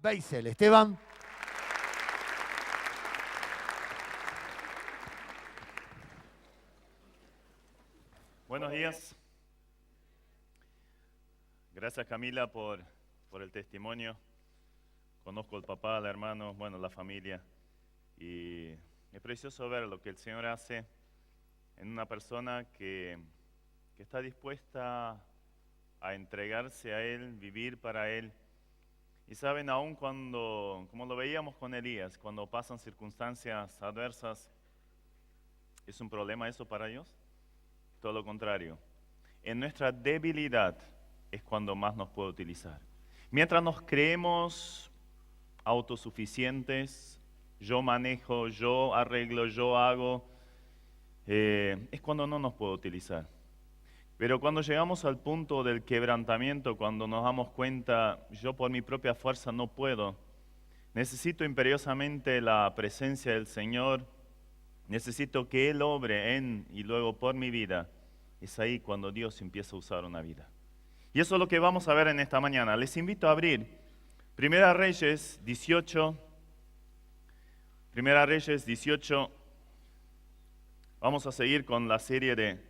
Beisel. Esteban. Buenos días. Gracias Camila por el testimonio. Conozco al papá, al hermano, bueno, la familia. Y es precioso ver lo que el Señor hace en una persona que está dispuesta a entregarse a Él, vivir para Él. Y saben, aún cuando, como lo veíamos con Elías, cuando pasan circunstancias adversas, ¿es un problema eso para Dios? Todo lo contrario. En nuestra debilidad es cuando más nos puede utilizar. Mientras nos creemos autosuficientes, yo manejo, yo arreglo, yo hago, es cuando no nos puede utilizar. Pero cuando llegamos al punto del quebrantamiento, cuando nos damos cuenta, yo por mi propia fuerza no puedo, necesito imperiosamente la presencia del Señor, necesito que Él obre en y luego por mi vida, es ahí cuando Dios empieza a usar una vida. Y eso es lo que vamos a ver en esta mañana. Les invito a abrir Primera Reyes 18. Primera Reyes 18. Vamos a seguir con la serie de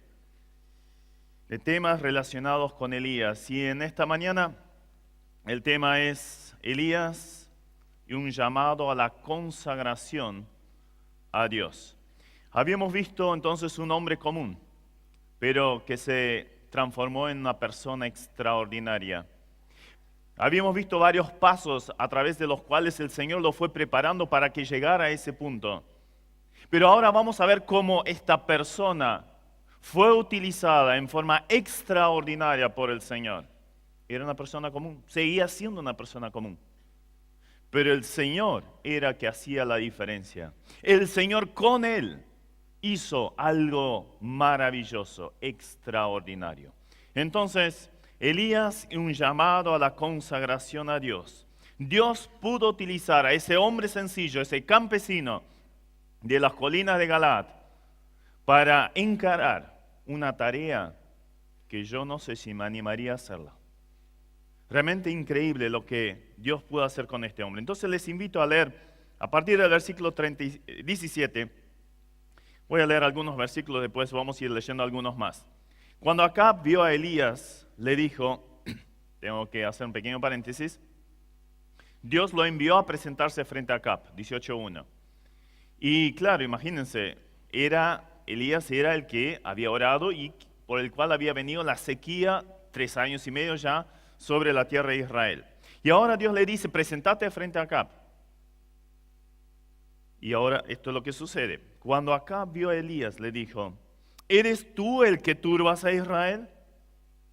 temas relacionados con Elías. Y en esta mañana el tema es Elías y un llamado a la consagración a Dios. Habíamos visto entonces un hombre común, pero que se transformó en una persona extraordinaria. Habíamos visto varios pasos a través de los cuales el Señor lo fue preparando para que llegara a ese punto. Pero ahora vamos a ver cómo esta persona fue utilizada en forma extraordinaria por el Señor. Era una persona común, seguía siendo una persona común. Pero el Señor era que hacía la diferencia. El Señor con él hizo algo maravilloso, extraordinario. Entonces, Elías, un llamado a la consagración a Dios. Dios pudo utilizar a ese hombre sencillo, ese campesino de las colinas de Galaad, para encarar una tarea que yo no sé si me animaría a hacerla. Realmente increíble lo que Dios pudo hacer con este hombre. Entonces les invito a leer a partir del versículo 17. Voy a leer algunos versículos, después vamos a ir leyendo algunos más. Cuando Acab vio a Elías, le dijo, tengo que hacer un pequeño paréntesis, Dios lo envió a presentarse frente a Acab, 18:1. Y claro, imagínense, Elías era el que había orado y por el cual había venido la sequía 3 años y medio ya sobre la tierra de Israel. Y ahora Dios le dice, presentate frente a Acab. Y ahora esto es lo que sucede. Cuando Acab vio a Elías, le dijo, ¿eres tú el que turbas a Israel?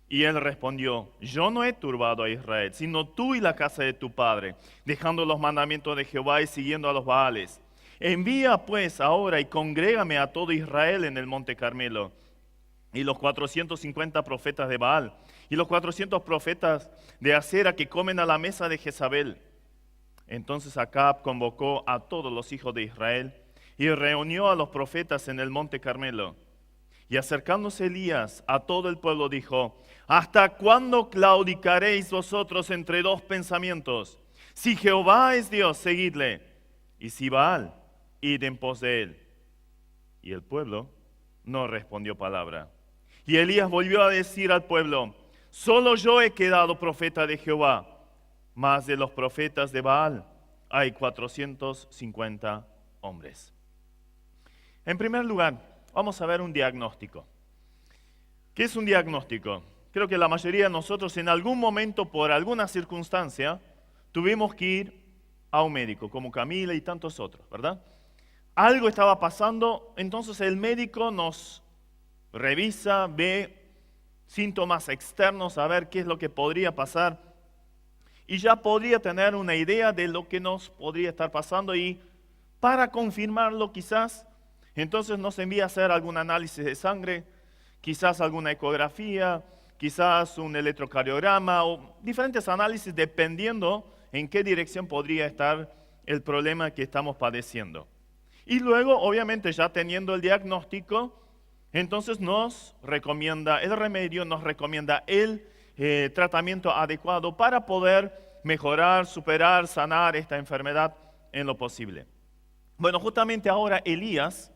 Y él respondió, yo no he turbado a Israel, sino tú y la casa de tu padre, dejando los mandamientos de Jehová y siguiendo a los Baales. Envía pues ahora y congrégame a todo Israel en el monte Carmelo, y los 450 profetas de Baal, y los 400 profetas de Acera que comen a la mesa de Jezabel. Entonces Acab convocó a todos los hijos de Israel, y reunió a los profetas en el monte Carmelo. Y acercándose Elías a todo el pueblo dijo, ¿hasta cuándo claudicaréis vosotros entre dos pensamientos? Si Jehová es Dios, seguidle, y si Baal, id en pos de él. Y el pueblo no respondió palabra. Y Elías volvió a decir al pueblo, solo yo he quedado profeta de Jehová, mas de los profetas de Baal hay 450 hombres. En primer lugar, vamos a ver un diagnóstico. ¿Qué es un diagnóstico? Creo que la mayoría de nosotros en algún momento, por alguna circunstancia, tuvimos que ir a un médico, como Camila y tantos otros, ¿verdad? Algo estaba pasando, entonces el médico nos revisa, ve síntomas externos, a ver qué es lo que podría pasar, y ya podría tener una idea de lo que nos podría estar pasando, y para confirmarlo quizás, entonces nos envía a hacer algún análisis de sangre, quizás alguna ecografía, quizás un electrocardiograma o diferentes análisis dependiendo en qué dirección podría estar el problema que estamos padeciendo. Y luego, obviamente, ya teniendo el diagnóstico, entonces nos recomienda el remedio, nos recomienda el tratamiento adecuado para poder mejorar, superar, sanar esta enfermedad en lo posible. Bueno, justamente ahora Elías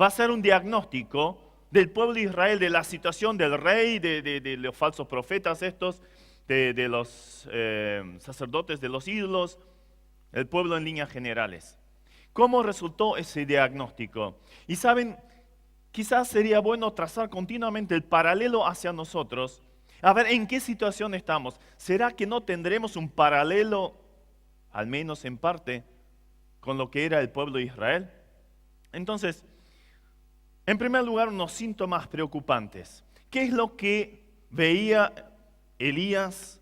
va a hacer un diagnóstico del pueblo de Israel, de la situación del rey, de los falsos profetas estos, de los sacerdotes de los ídolos, el pueblo en líneas generales. ¿Cómo resultó ese diagnóstico? Y saben, quizás sería bueno trazar continuamente el paralelo hacia nosotros, a ver en qué situación estamos. ¿Será que no tendremos un paralelo, al menos en parte, con lo que era el pueblo de Israel? Entonces, en primer lugar, unos síntomas preocupantes. ¿Qué es lo que veía Elías?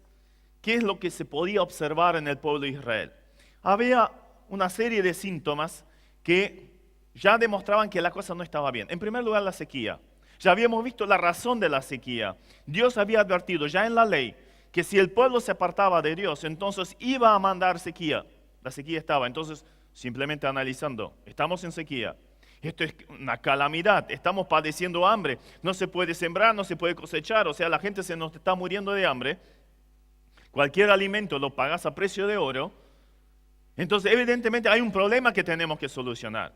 ¿Qué es lo que se podía observar en el pueblo de Israel? Había una serie de síntomas que ya demostraban que la cosa no estaba bien. En primer lugar, la sequía. Ya habíamos visto la razón de la sequía. Dios había advertido ya en la ley que si el pueblo se apartaba de Dios, entonces iba a mandar sequía. La sequía estaba. Entonces, simplemente analizando, estamos en sequía. Esto es una calamidad, estamos padeciendo hambre, no se puede sembrar, no se puede cosechar, o sea, la gente se nos está muriendo de hambre. Cualquier alimento lo pagas a precio de oro. Entonces, evidentemente hay un problema que tenemos que solucionar.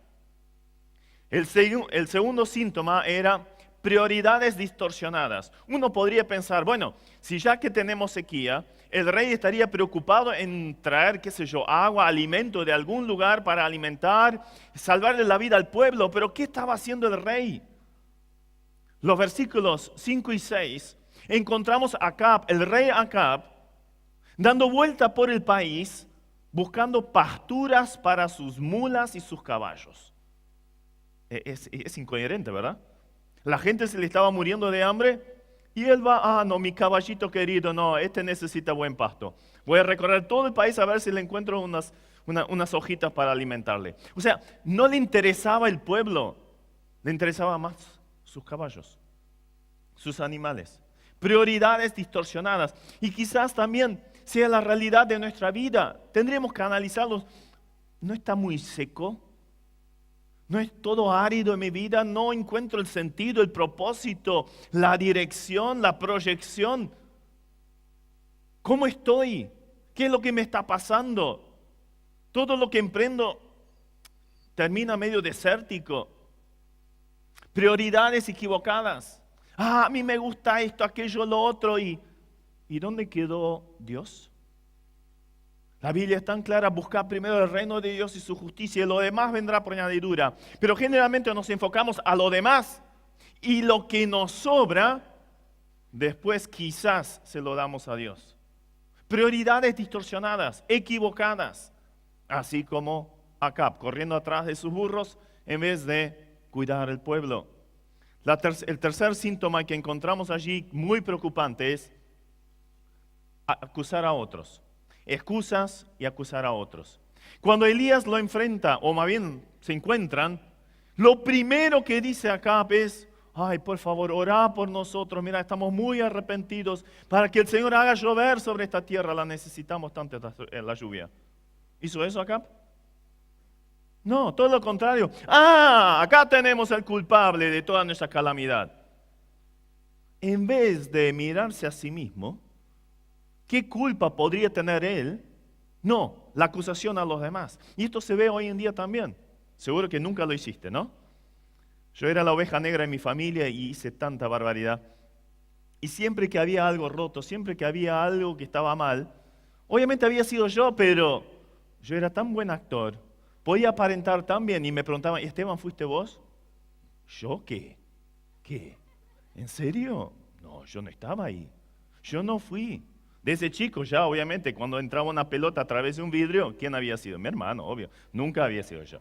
El segundo síntoma era prioridades distorsionadas. Uno podría pensar, bueno, si ya que tenemos sequía, el rey estaría preocupado en traer, qué sé yo, agua, alimento de algún lugar para alimentar, salvarle la vida al pueblo. Pero ¿qué estaba haciendo el rey? Los versículos 5 y 6, encontramos a Acab, el rey Acab, dando vuelta por el país, buscando pasturas para sus mulas y sus caballos. Es incoherente, ¿verdad? La gente se le estaba muriendo de hambre y él va, no, mi caballito querido, no, este necesita buen pasto. Voy a recorrer todo el país a ver si le encuentro unas hojitas para alimentarle. O sea, no le interesaba el pueblo, le interesaba más sus caballos, sus animales. Prioridades distorsionadas. Y quizás también sea la realidad de nuestra vida. Tendríamos que analizarlos. ¿No está muy seco? ¿No es todo árido en mi vida? ¿No encuentro el sentido, el propósito, la dirección, la proyección? ¿Cómo estoy? ¿Qué es lo que me está pasando? Todo lo que emprendo termina medio desértico. Prioridades equivocadas. A mí me gusta esto, aquello, lo otro. ¿Y dónde quedó Dios? La Biblia es tan clara, buscar primero el reino de Dios y su justicia, y lo demás vendrá por añadidura. Pero generalmente nos enfocamos a lo demás, y lo que nos sobra, después quizás se lo damos a Dios. Prioridades distorsionadas, equivocadas, así como Acab, corriendo atrás de sus burros en vez de cuidar el pueblo. El tercer síntoma que encontramos allí, muy preocupante, es acusar a otros. Excusas y acusar a otros. Cuando Elías lo enfrenta, o más bien se encuentran, lo primero que dice Acab es: ay, por favor, orá por nosotros, mira, estamos muy arrepentidos, para que el Señor haga llover sobre esta tierra, la necesitamos tanto la lluvia. ¿Hizo eso Acab? No, todo lo contrario. Acá tenemos al culpable de toda nuestra calamidad. En vez de mirarse a sí mismo, ¿qué culpa podría tener él? No, la acusación a los demás. Y esto se ve hoy en día también. Seguro que nunca lo hiciste, ¿no? Yo era la oveja negra en mi familia y hice tanta barbaridad. Y siempre que había algo roto, siempre que había algo que estaba mal, obviamente había sido yo, pero yo era tan buen actor, podía aparentar tan bien, y me preguntaban: Esteban, ¿fuiste vos? ¿Yo qué? ¿Qué? ¿En serio? No, yo no estaba ahí. Yo no fui. Desde chico ya, obviamente, cuando entraba una pelota a través de un vidrio, ¿quién había sido? Mi hermano, obvio. Nunca había sido yo.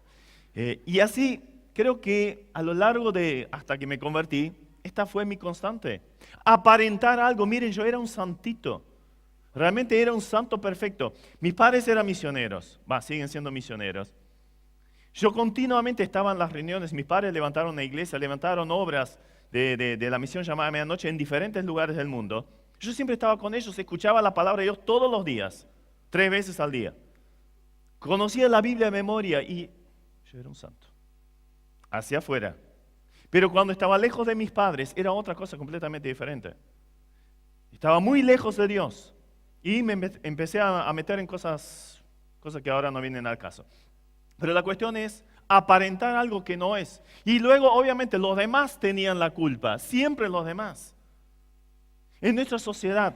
Y así, creo que a lo largo de, hasta que me convertí, esta fue mi constante. Aparentar algo. Miren, yo era un santito. Realmente era un santo perfecto. Mis padres eran misioneros. Siguen siendo misioneros. Yo continuamente estaba en las reuniones. Mis padres levantaron una iglesia, levantaron obras de la misión llamada Medianoche en diferentes lugares del mundo. Yo siempre estaba con ellos, escuchaba la palabra de Dios todos los días, 3 veces al día. Conocía la Biblia de memoria y yo era un santo. Hacia afuera. Pero cuando estaba lejos de mis padres, era otra cosa completamente diferente. Estaba muy lejos de Dios. Y me empecé a meter en cosas que ahora no vienen al caso. Pero la cuestión es aparentar algo que no es. Y luego, obviamente, los demás tenían la culpa, siempre los demás. En nuestra sociedad,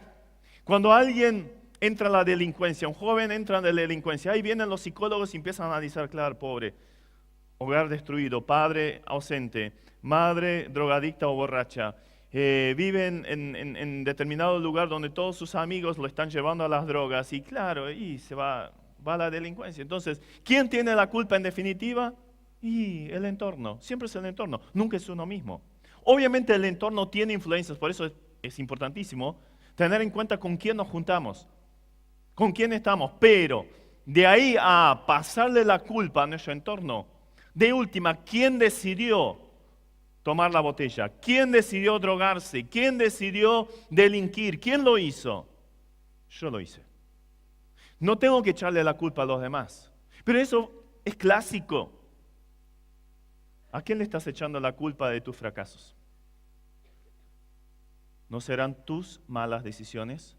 cuando alguien entra en la delincuencia, un joven entra en la delincuencia, ahí vienen los psicólogos y empiezan a analizar, claro, pobre, hogar destruido, padre ausente, madre drogadicta o borracha, viven en determinado lugar donde todos sus amigos lo están llevando a las drogas y claro, y se va a la delincuencia. Entonces, ¿quién tiene la culpa en definitiva? Y el entorno, siempre es el entorno, nunca es uno mismo. Obviamente el entorno tiene influencias, por eso es importantísimo tener en cuenta con quién nos juntamos, con quién estamos, pero de ahí a pasarle la culpa a nuestro entorno, de última, ¿quién decidió tomar la botella? ¿Quién decidió drogarse? ¿Quién decidió delinquir? ¿Quién lo hizo? Yo lo hice. No tengo que echarle la culpa a los demás, pero eso es clásico. ¿A quién le estás echando la culpa de tus fracasos? ¿No serán tus malas decisiones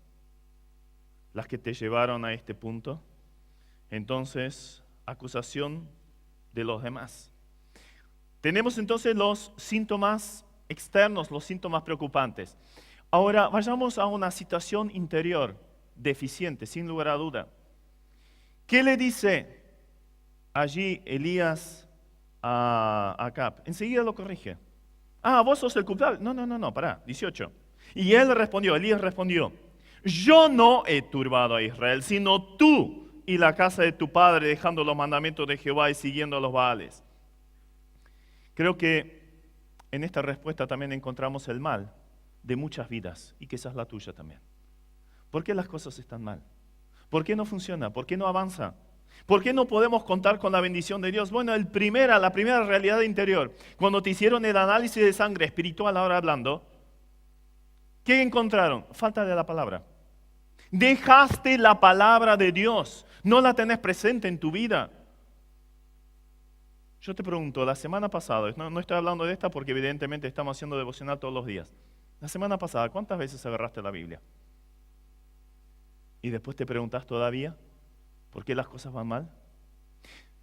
las que te llevaron a este punto? Entonces, acusación de los demás. Tenemos entonces los síntomas externos, los síntomas preocupantes. Ahora, vayamos a una situación interior deficiente, sin lugar a duda. ¿Qué le dice allí Elías a Acab? Enseguida lo corrige. Vos sos el culpable. No, pará, 18. Y Elías respondió, yo no he turbado a Israel, sino tú y la casa de tu padre, dejando los mandamientos de Jehová y siguiendo a los Baales. Creo que en esta respuesta también encontramos el mal de muchas vidas, y quizás la tuya también. ¿Por qué las cosas están mal? ¿Por qué no funciona? ¿Por qué no avanza? ¿Por qué no podemos contar con la bendición de Dios? Bueno, la primera realidad interior, cuando te hicieron el análisis de sangre espiritual, ahora hablando, ¿qué encontraron? Falta de la palabra. Dejaste la palabra de Dios, no la tenés presente en tu vida. Yo te pregunto, la semana pasada, no estoy hablando de esta porque evidentemente estamos haciendo devocional todos los días. La semana pasada, ¿cuántas veces agarraste la Biblia? Y después te preguntas todavía, ¿por qué las cosas van mal?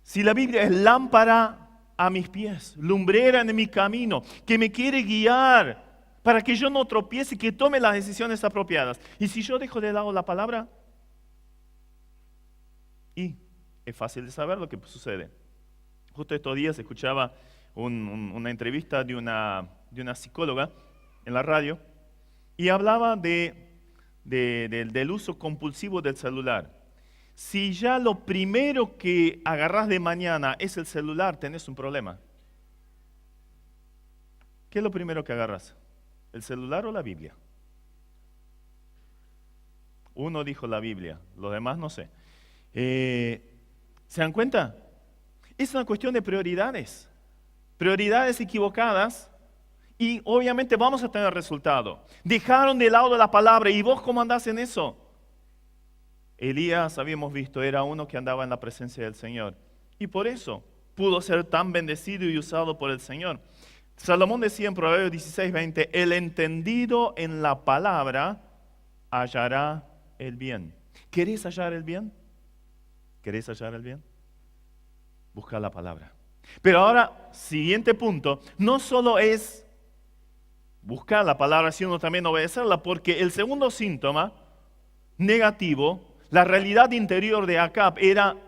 Si la Biblia es lámpara a mis pies, lumbrera en mi camino, que me quiere guiar para que yo no tropiece y que tome las decisiones apropiadas. Y si yo dejo de lado la palabra, y es fácil de saber lo que sucede. Justo estos días escuchaba una entrevista de una psicóloga en la radio y hablaba del uso compulsivo del celular. Si ya lo primero que agarrás de mañana es el celular, tenés un problema. ¿Qué es lo primero que agarras? ¿El celular o la Biblia? Uno dijo la Biblia, los demás no sé. ¿Se dan cuenta? Es una cuestión de prioridades. Prioridades equivocadas y obviamente vamos a tener resultado. Dejaron de lado la palabra y vos ¿cómo andás en eso? Elías, habíamos visto, era uno que andaba en la presencia del Señor. Y por eso pudo ser tan bendecido y usado por el Señor. Salomón decía en Proverbios 16:20, el entendido en la palabra hallará el bien. ¿Querés hallar el bien? ¿Querés hallar el bien? Busca la palabra. Pero ahora, siguiente punto, no solo es buscar la palabra, sino también obedecerla, porque el segundo síntoma negativo, la realidad interior de Acab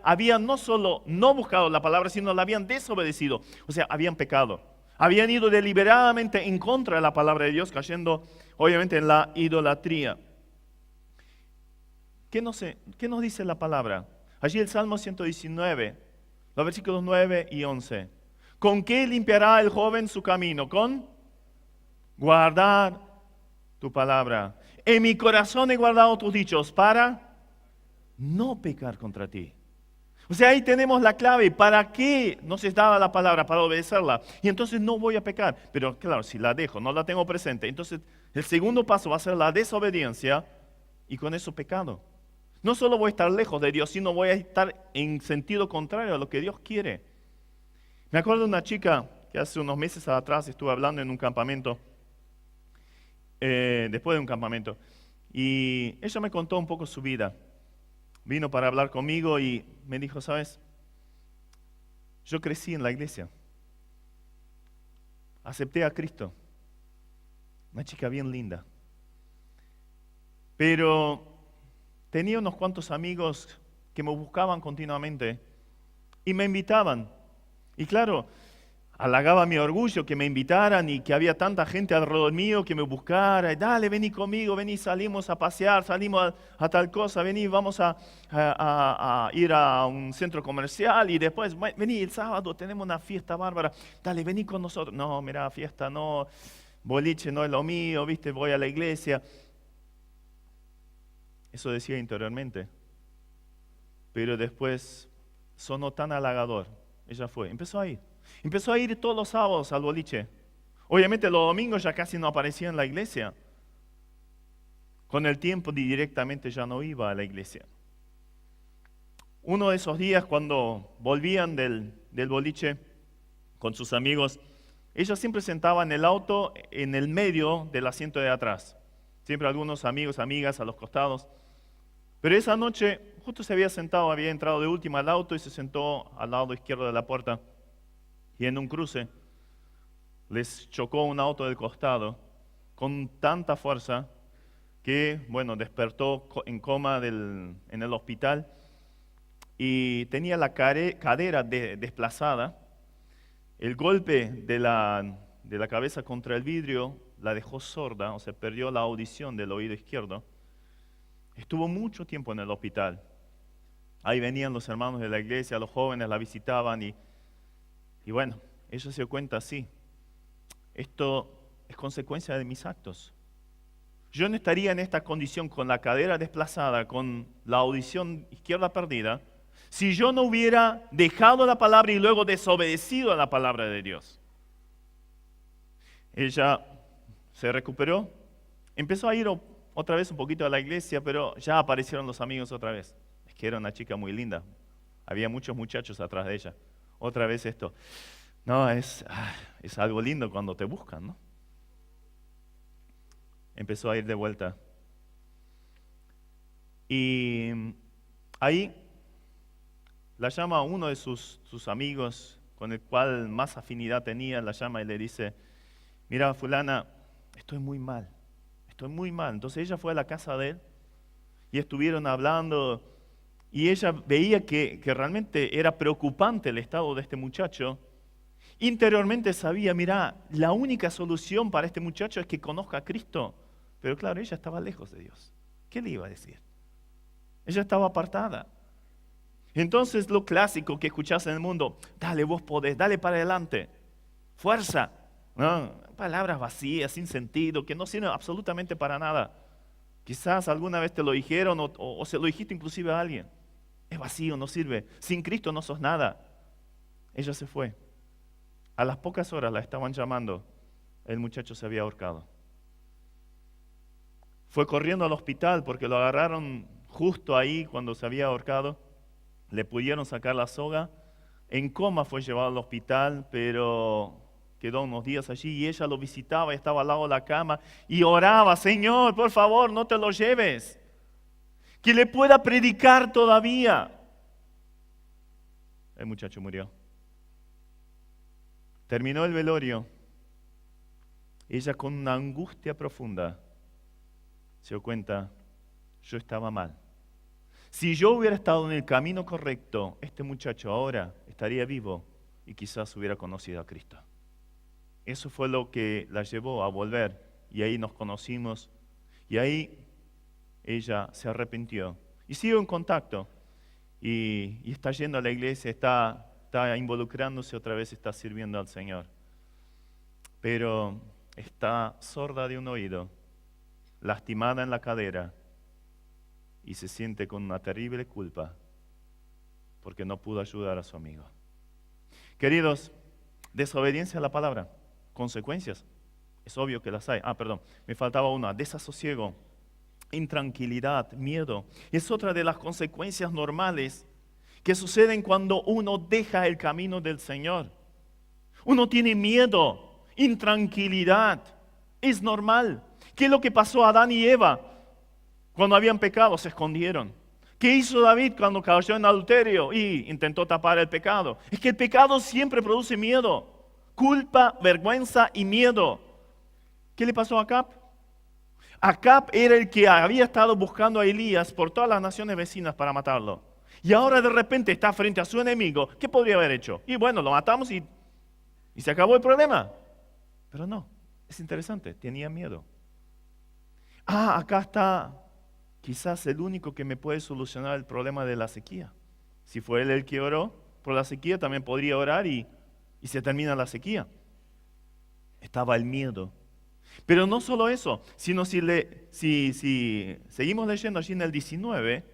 habían no solo no buscado la palabra, sino la habían desobedecido, o sea, habían pecado. Habían ido deliberadamente en contra de la palabra de Dios, cayendo obviamente en la idolatría. ¿Qué nos dice la palabra? Allí el Salmo 119, los versículos 9 y 11. ¿Con qué limpiará el joven su camino? Con guardar tu palabra. En mi corazón he guardado tus dichos para no pecar contra ti. O sea, ahí tenemos la clave. ¿Para qué nos es dada la palabra? Para obedecerla. Y entonces no voy a pecar. Pero claro, si la dejo, no la tengo presente, entonces el segundo paso va a ser la desobediencia y con eso pecado. No solo voy a estar lejos de Dios, sino voy a estar en sentido contrario a lo que Dios quiere. Me acuerdo de una chica que hace unos meses atrás estuve hablando en un campamento, después de un campamento, Y ella me contó un poco su vida. Vino para hablar conmigo y me dijo, ¿sabes? Yo crecí en la iglesia. Acepté a Cristo. Una chica bien linda. Pero tenía unos cuantos amigos que me buscaban continuamente y me invitaban. Y claro, halagaba mi orgullo que me invitaran y que había tanta gente alrededor mío que me buscara. Y, dale, vení conmigo, vení, salimos a pasear, salimos a tal cosa, vení, vamos a ir a un centro comercial y después, vení, el sábado tenemos una fiesta bárbara, dale, vení con nosotros. No, mira, fiesta no, boliche no es lo mío, viste, voy a la iglesia. Eso decía interiormente. Pero después sonó tan halagador. Ella fue, empezó a ir todos los sábados al boliche. Obviamente los domingos ya casi no aparecía en la iglesia. Con el tiempo directamente ya no iba a la iglesia. Uno de esos días cuando volvían del boliche con sus amigos, ella siempre sentaba en el auto en el medio del asiento de atrás. Siempre algunos amigos, amigas a los costados. Pero esa noche justo se había sentado, había entrado de última al auto y se sentó al lado izquierdo de la puerta. Y en un cruce les chocó un auto del costado con tanta fuerza que, bueno, despertó en coma en el hospital y tenía la cadera desplazada. El golpe de la cabeza contra el vidrio la dejó sorda, o sea, perdió la audición del oído izquierdo. Estuvo mucho tiempo en el hospital. Ahí venían los hermanos de la iglesia, los jóvenes la visitaban y bueno, ella se dio cuenta, sí, esto es consecuencia de mis actos. Yo no estaría en esta condición con la cadera desplazada, con la audición izquierda perdida, si yo no hubiera dejado la palabra y luego desobedecido a la palabra de Dios. Ella se recuperó, empezó a ir otra vez un poquito a la iglesia, pero ya aparecieron los amigos otra vez. Es que era una chica muy linda, había muchos muchachos atrás de ella. Otra vez esto. No, es algo lindo cuando te buscan, ¿no? Empezó a ir de vuelta. Y ahí la llama uno de sus amigos con el cual más afinidad tenía, la llama y le dice, mira, fulana, estoy muy mal. Entonces ella fue a la casa de él y estuvieron hablando y ella veía que realmente era preocupante el estado de este muchacho. Interiormente sabía, mira, la única solución para este muchacho es que conozca a Cristo. Pero claro, ella estaba lejos de Dios. ¿Qué le iba a decir? Ella estaba apartada. Entonces lo clásico que escuchás en el mundo, dale, vos podés, dale para adelante, fuerza, ¿no? Palabras vacías, sin sentido, que no sirven absolutamente para nada. Quizás alguna vez te lo dijeron o se lo dijiste inclusive a alguien. Es vacío, no sirve. Sin Cristo no sos nada. Ella se fue. A las pocas horas la estaban llamando. El muchacho se había ahorcado. Fue corriendo al hospital porque lo agarraron justo ahí cuando se había ahorcado. Le pudieron sacar la soga. En coma fue llevado al hospital, pero quedó unos días allí y ella lo visitaba, estaba al lado de la cama y oraba, Señor, por favor, no te lo lleves. Que le pueda predicar todavía. El muchacho murió. Terminó el velorio. Ella con una angustia profunda se dio cuenta, yo estaba mal. Si yo hubiera estado en el camino correcto, este muchacho ahora estaría vivo y quizás hubiera conocido a Cristo. Eso fue lo que la llevó a volver y ahí nos conocimos y ahí ella se arrepintió y siguió en contacto y está yendo a la iglesia, está involucrándose otra vez, está sirviendo al Señor. Pero está sorda de un oído, lastimada en la cadera y se siente con una terrible culpa porque no pudo ayudar a su amigo. Queridos, desobediencia a la palabra, consecuencias, es obvio que las hay. Me faltaba una, desasosiego, intranquilidad, miedo. Es otra de las consecuencias normales que suceden cuando uno deja el camino del Señor. Uno tiene miedo, intranquilidad, es normal. ¿Qué es lo que pasó a Adán y Eva? Cuando habían pecado, se escondieron. ¿Qué hizo David cuando cayó en adulterio y intentó tapar el pecado? Es que el pecado siempre produce miedo, culpa, vergüenza y miedo. ¿Qué le pasó a Acab? Acab era el que había estado buscando a Elías por todas las naciones vecinas para matarlo. Y ahora de repente está frente a su enemigo. ¿Qué podría haber hecho? Y bueno, lo matamos y se acabó el problema. Pero no, es interesante, tenía miedo. Acá está quizás el único que me puede solucionar el problema de la sequía. Si fue él el que oró por la sequía, también podría orar y se termina la sequía. Estaba el miedo. Pero no solo eso, sino si seguimos leyendo allí en el 19,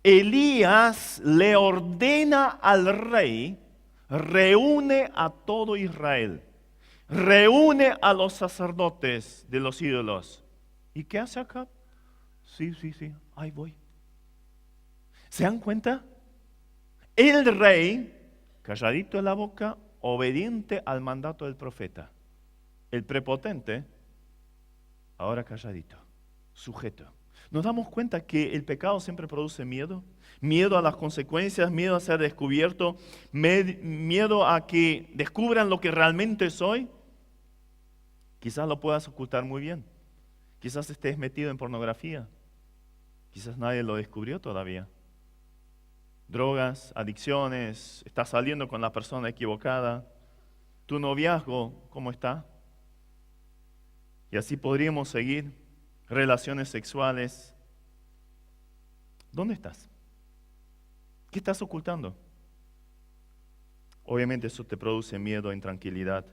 Elías le ordena al rey, reúne a todo Israel, reúne a los sacerdotes de los ídolos. ¿Y qué hace acá? Sí, ahí voy. ¿Se dan cuenta? El rey, calladito en la boca, obediente al mandato del profeta. El prepotente, ahora calladito, sujeto. Nos damos cuenta que el pecado siempre produce miedo. Miedo a las consecuencias, miedo a ser descubierto, miedo a que descubran lo que realmente soy. Quizás lo puedas ocultar muy bien. Quizás estés metido en pornografía. Quizás nadie lo descubrió todavía. Drogas, adicciones, estás saliendo con la persona equivocada. Tu noviazgo, ¿cómo está? Y así podríamos seguir. Relaciones sexuales. ¿Dónde estás? ¿Qué estás ocultando? Obviamente eso te produce miedo e intranquilidad.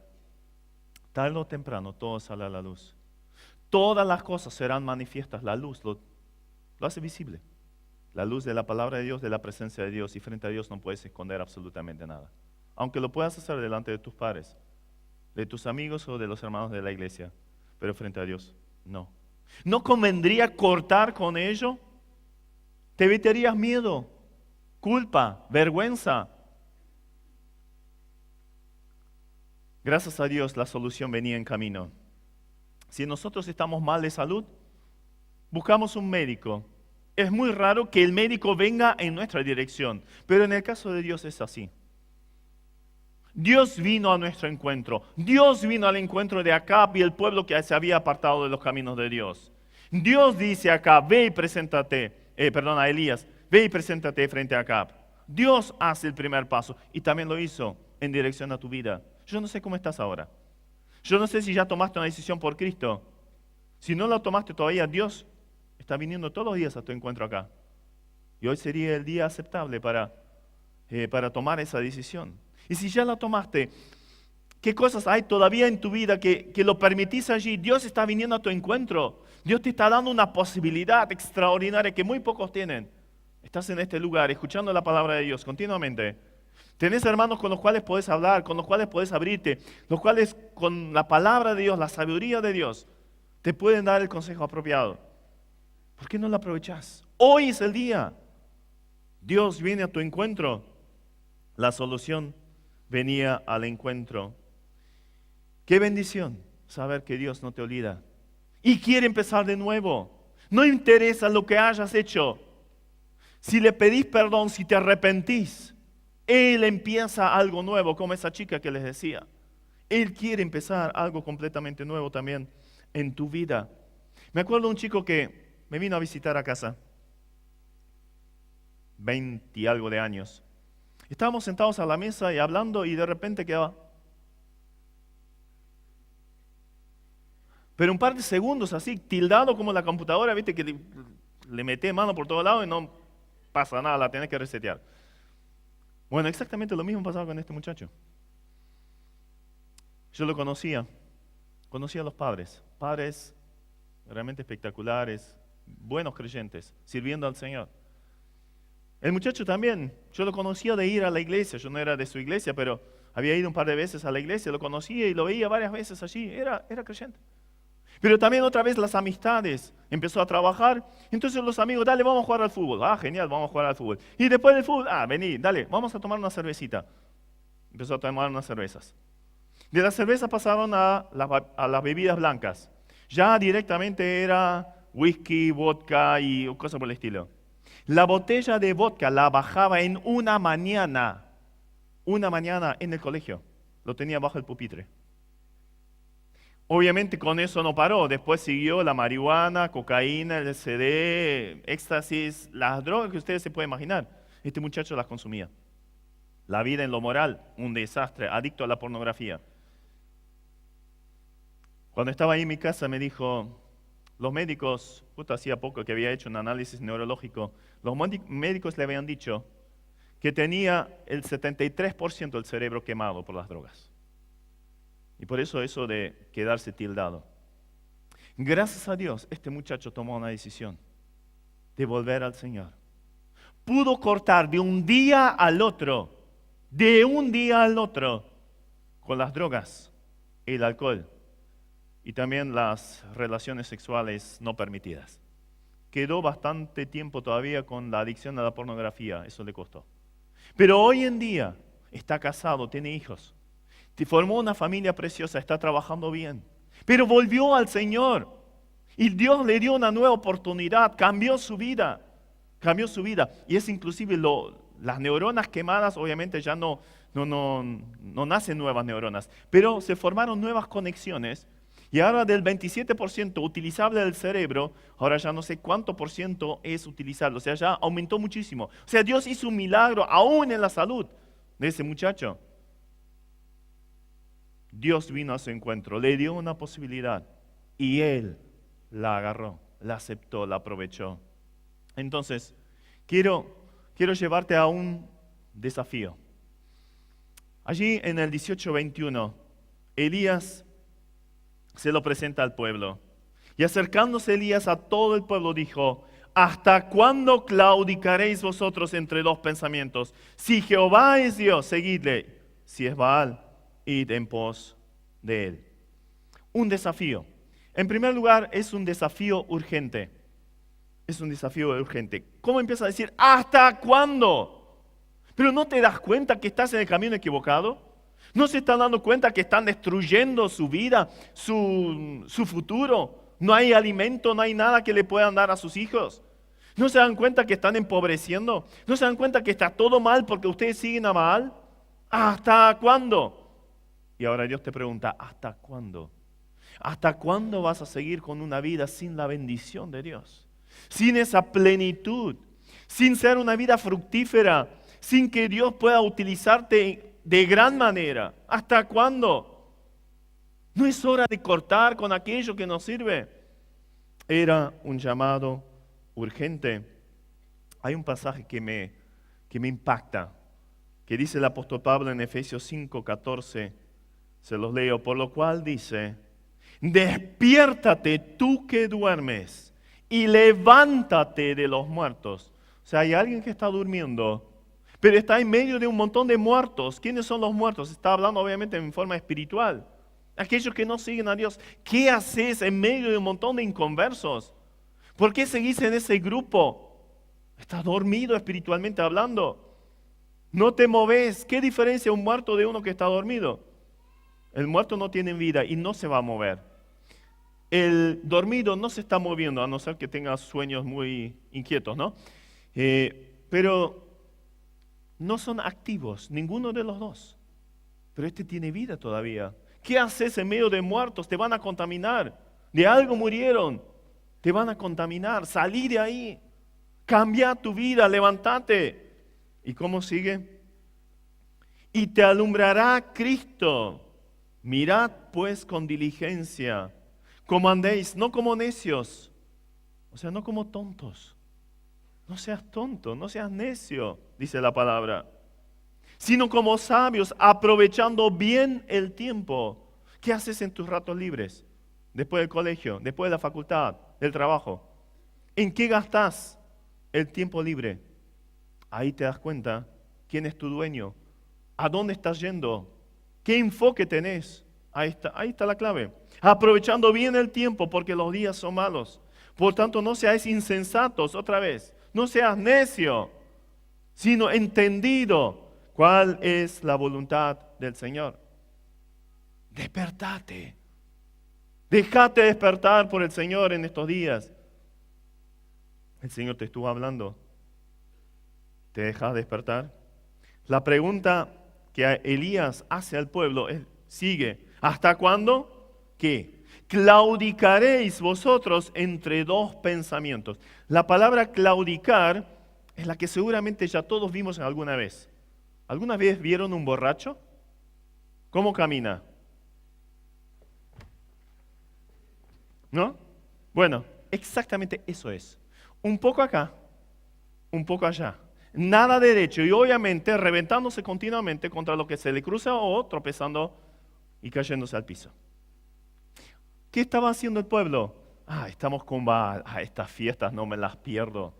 Tarde o temprano todo sale a la luz. Todas las cosas serán manifiestas. La luz lo hace visible. La luz de la palabra de Dios, de la presencia de Dios. Y frente a Dios no puedes esconder absolutamente nada. Aunque lo puedas hacer delante de tus padres, de tus amigos o de los hermanos de la iglesia. Pero frente a Dios, no. ¿No convendría cortar con ello? Te evitarías miedo, culpa, vergüenza. Gracias a Dios la solución venía en camino. Si nosotros estamos mal de salud, buscamos un médico. Es muy raro que el médico venga en nuestra dirección, pero en el caso de Dios es así. Dios vino a nuestro encuentro. Dios vino al encuentro de Acab y el pueblo que se había apartado de los caminos de Dios. Dios dice a Acab, ve y preséntate, a Elías, ve y preséntate frente a Acab. Dios hace el primer paso y también lo hizo en dirección a tu vida. Yo no sé cómo estás ahora. Yo no sé si ya tomaste una decisión por Cristo. Si no la tomaste todavía, Dios está viniendo todos los días a tu encuentro acá. Y hoy sería el día aceptable para tomar esa decisión. Y si ya la tomaste, ¿qué cosas hay todavía en tu vida que lo permitís allí? Dios está viniendo a tu encuentro. Dios te está dando una posibilidad extraordinaria que muy pocos tienen. Estás en este lugar escuchando la palabra de Dios continuamente. Tenés hermanos con los cuales podés hablar, con los cuales podés abrirte, los cuales con la palabra de Dios, la sabiduría de Dios, te pueden dar el consejo apropiado. ¿Por qué no lo aprovechás? Hoy es el día. Dios viene a tu encuentro. La solución venía al encuentro. Qué bendición saber que Dios no te olvida y quiere empezar de nuevo. No interesa lo que hayas hecho. Si le pedís perdón, si te arrepentís, Él empieza algo nuevo, como esa chica que les decía. Él quiere empezar algo completamente nuevo también en tu vida. Me acuerdo de un chico que me vino a visitar a casa, 20 y algo de años. Estábamos sentados a la mesa y hablando y de repente quedaba. Pero un par de segundos así, tildado como la computadora, viste que le meté mano por todos lados y no pasa nada, la tenés que resetear. Bueno, exactamente lo mismo pasaba con este muchacho. Yo lo conocía a los padres realmente espectaculares, buenos creyentes, sirviendo al Señor. El muchacho también, yo lo conocía de ir a la iglesia, yo no era de su iglesia, pero había ido un par de veces a la iglesia, lo conocía y lo veía varias veces allí, era creyente. Pero también otra vez las amistades, empezó a trabajar, entonces los amigos, dale, vamos a jugar al fútbol. Genial, vamos a jugar al fútbol. Y después del fútbol, vení, dale, vamos a tomar una cervecita. Empezó a tomar unas cervezas. De las cervezas pasaron a las bebidas blancas. Ya directamente era whisky, vodka y cosas por el estilo. La botella de vodka la bajaba en una mañana en el colegio. Lo tenía bajo el pupitre. Obviamente con eso no paró, después siguió la marihuana, cocaína, el LSD, éxtasis, las drogas que ustedes se pueden imaginar. Este muchacho las consumía. La vida en lo moral, un desastre, adicto a la pornografía. Cuando estaba ahí en mi casa me dijo, los médicos, justo hacía poco que había hecho un análisis neurológico, los médicos le habían dicho que tenía el 73% del cerebro quemado por las drogas. Y por eso de quedarse tildado. Gracias a Dios, este muchacho tomó una decisión de volver al Señor. Pudo cortar de un día al otro, con las drogas, el alcohol y también las relaciones sexuales no permitidas. Quedó bastante tiempo todavía con la adicción a la pornografía, eso le costó. Pero hoy en día está casado, tiene hijos. Formó una familia preciosa, está trabajando bien. Pero volvió al Señor. Y Dios le dio una nueva oportunidad, cambió su vida. Y es inclusive las neuronas quemadas, obviamente ya no nacen nuevas neuronas. Pero se formaron nuevas conexiones. Y ahora del 27% utilizable del cerebro, ahora ya no sé cuánto por ciento es utilizable. O sea, ya aumentó muchísimo. O sea, Dios hizo un milagro aún en la salud de ese muchacho. Dios vino a su encuentro, le dio una posibilidad y él la agarró, la aceptó, la aprovechó. Entonces, quiero llevarte a un desafío. Allí en el 18:21, Elías se lo presenta al pueblo. Y acercándose Elías a todo el pueblo dijo, ¿hasta cuándo claudicaréis vosotros entre dos pensamientos? Si Jehová es Dios, seguidle. Si es Baal, id en pos de él. Un desafío. En primer lugar, es un desafío urgente. ¿Cómo empieza a decir? ¿Hasta cuándo? ¿Pero no te das cuenta que estás en el camino equivocado? ¿No se están dando cuenta que están destruyendo su vida, su futuro? No hay alimento, no hay nada que le puedan dar a sus hijos. ¿No se dan cuenta que están empobreciendo? ¿No se dan cuenta que está todo mal porque ustedes siguen a Baal? ¿Hasta cuándo? Y ahora Dios te pregunta, ¿hasta cuándo? ¿Hasta cuándo vas a seguir con una vida sin la bendición de Dios? Sin esa plenitud, sin ser una vida fructífera, sin que Dios pueda utilizarte de gran manera. ¿Hasta cuándo? ¿No es hora de cortar con aquello que nos sirve? Era un llamado urgente. Hay un pasaje que me impacta, que dice el apóstol Pablo en Efesios 5:14, se los leo, por lo cual dice, despiértate tú que duermes y levántate de los muertos. O sea, hay alguien que está durmiendo, pero está en medio de un montón de muertos. ¿Quiénes son los muertos? Está hablando obviamente en forma espiritual. Aquellos que no siguen a Dios. ¿Qué haces en medio de un montón de inconversos? ¿Por qué seguís en ese grupo? Estás dormido espiritualmente hablando. No te moves. ¿Qué diferencia un muerto de uno que está dormido? El muerto no tiene vida y no se va a mover. El dormido no se está moviendo, a no ser que tenga sueños muy inquietos, ¿no? Pero no son activos, ninguno de los dos. Pero este tiene vida todavía. ¿Qué haces en medio de muertos? Te van a contaminar. De algo murieron. Te van a contaminar. Salí de ahí. Cambia tu vida, levántate. ¿Y cómo sigue? Y te alumbrará Cristo. Mirad pues con diligencia, como andéis, no como necios, o sea, no como tontos. No seas tonto, no seas necio, dice la palabra, sino como sabios, aprovechando bien el tiempo. ¿Qué haces en tus ratos libres? Después del colegio, después de la facultad, del trabajo. ¿En qué gastas el tiempo libre? Ahí te das cuenta quién es tu dueño, a dónde estás yendo. ¿Qué enfoque tenés? Ahí está la clave. Aprovechando bien el tiempo porque los días son malos. Por tanto, no seáis insensatos, otra vez. No seas necio, sino entendido cuál es la voluntad del Señor. Despertate. Déjate despertar por el Señor en estos días. El Señor te estuvo hablando. ¿Te dejas despertar? La pregunta que Elías hace al pueblo sigue. ¿Hasta cuándo? ¿Qué? Claudicaréis vosotros entre dos pensamientos. La palabra claudicar es la que seguramente ya todos vimos alguna vez. ¿Alguna vez vieron un borracho? ¿Cómo camina? ¿No? Bueno, exactamente eso es. Un poco acá, un poco allá. Nada derecho y obviamente reventándose continuamente contra lo que se le cruza o tropezando y cayéndose al piso. ¿Qué estaba haciendo el pueblo? Estamos con Baal. Estas fiestas no me las pierdo.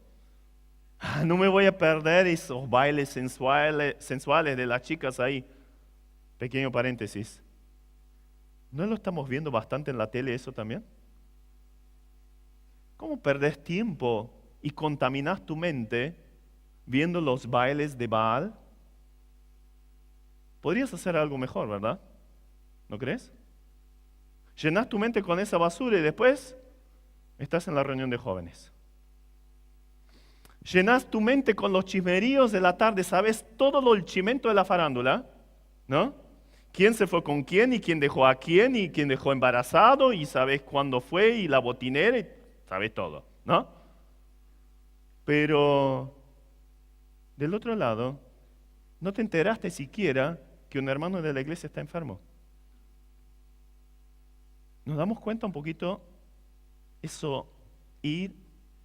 No me voy a perder esos bailes sensuales de las chicas ahí. Pequeño paréntesis. ¿No lo estamos viendo bastante en la tele eso también? ¿Cómo perdés tiempo y contaminas tu mente viendo los bailes de Baal? Podrías hacer algo mejor, ¿verdad? ¿No crees? Llenas tu mente con esa basura y después estás en la reunión de jóvenes. Llenas tu mente con los chismeríos de la tarde, sabes todo lo el chimento de la farándula, ¿no? ¿Quién se fue con quién y quién dejó a quién y quién dejó embarazado y sabes cuándo fue y la botinera y sabes todo, ¿no? Pero del otro lado, no te enteraste siquiera que un hermano de la iglesia está enfermo. ¿Nos damos cuenta un poquito eso, ir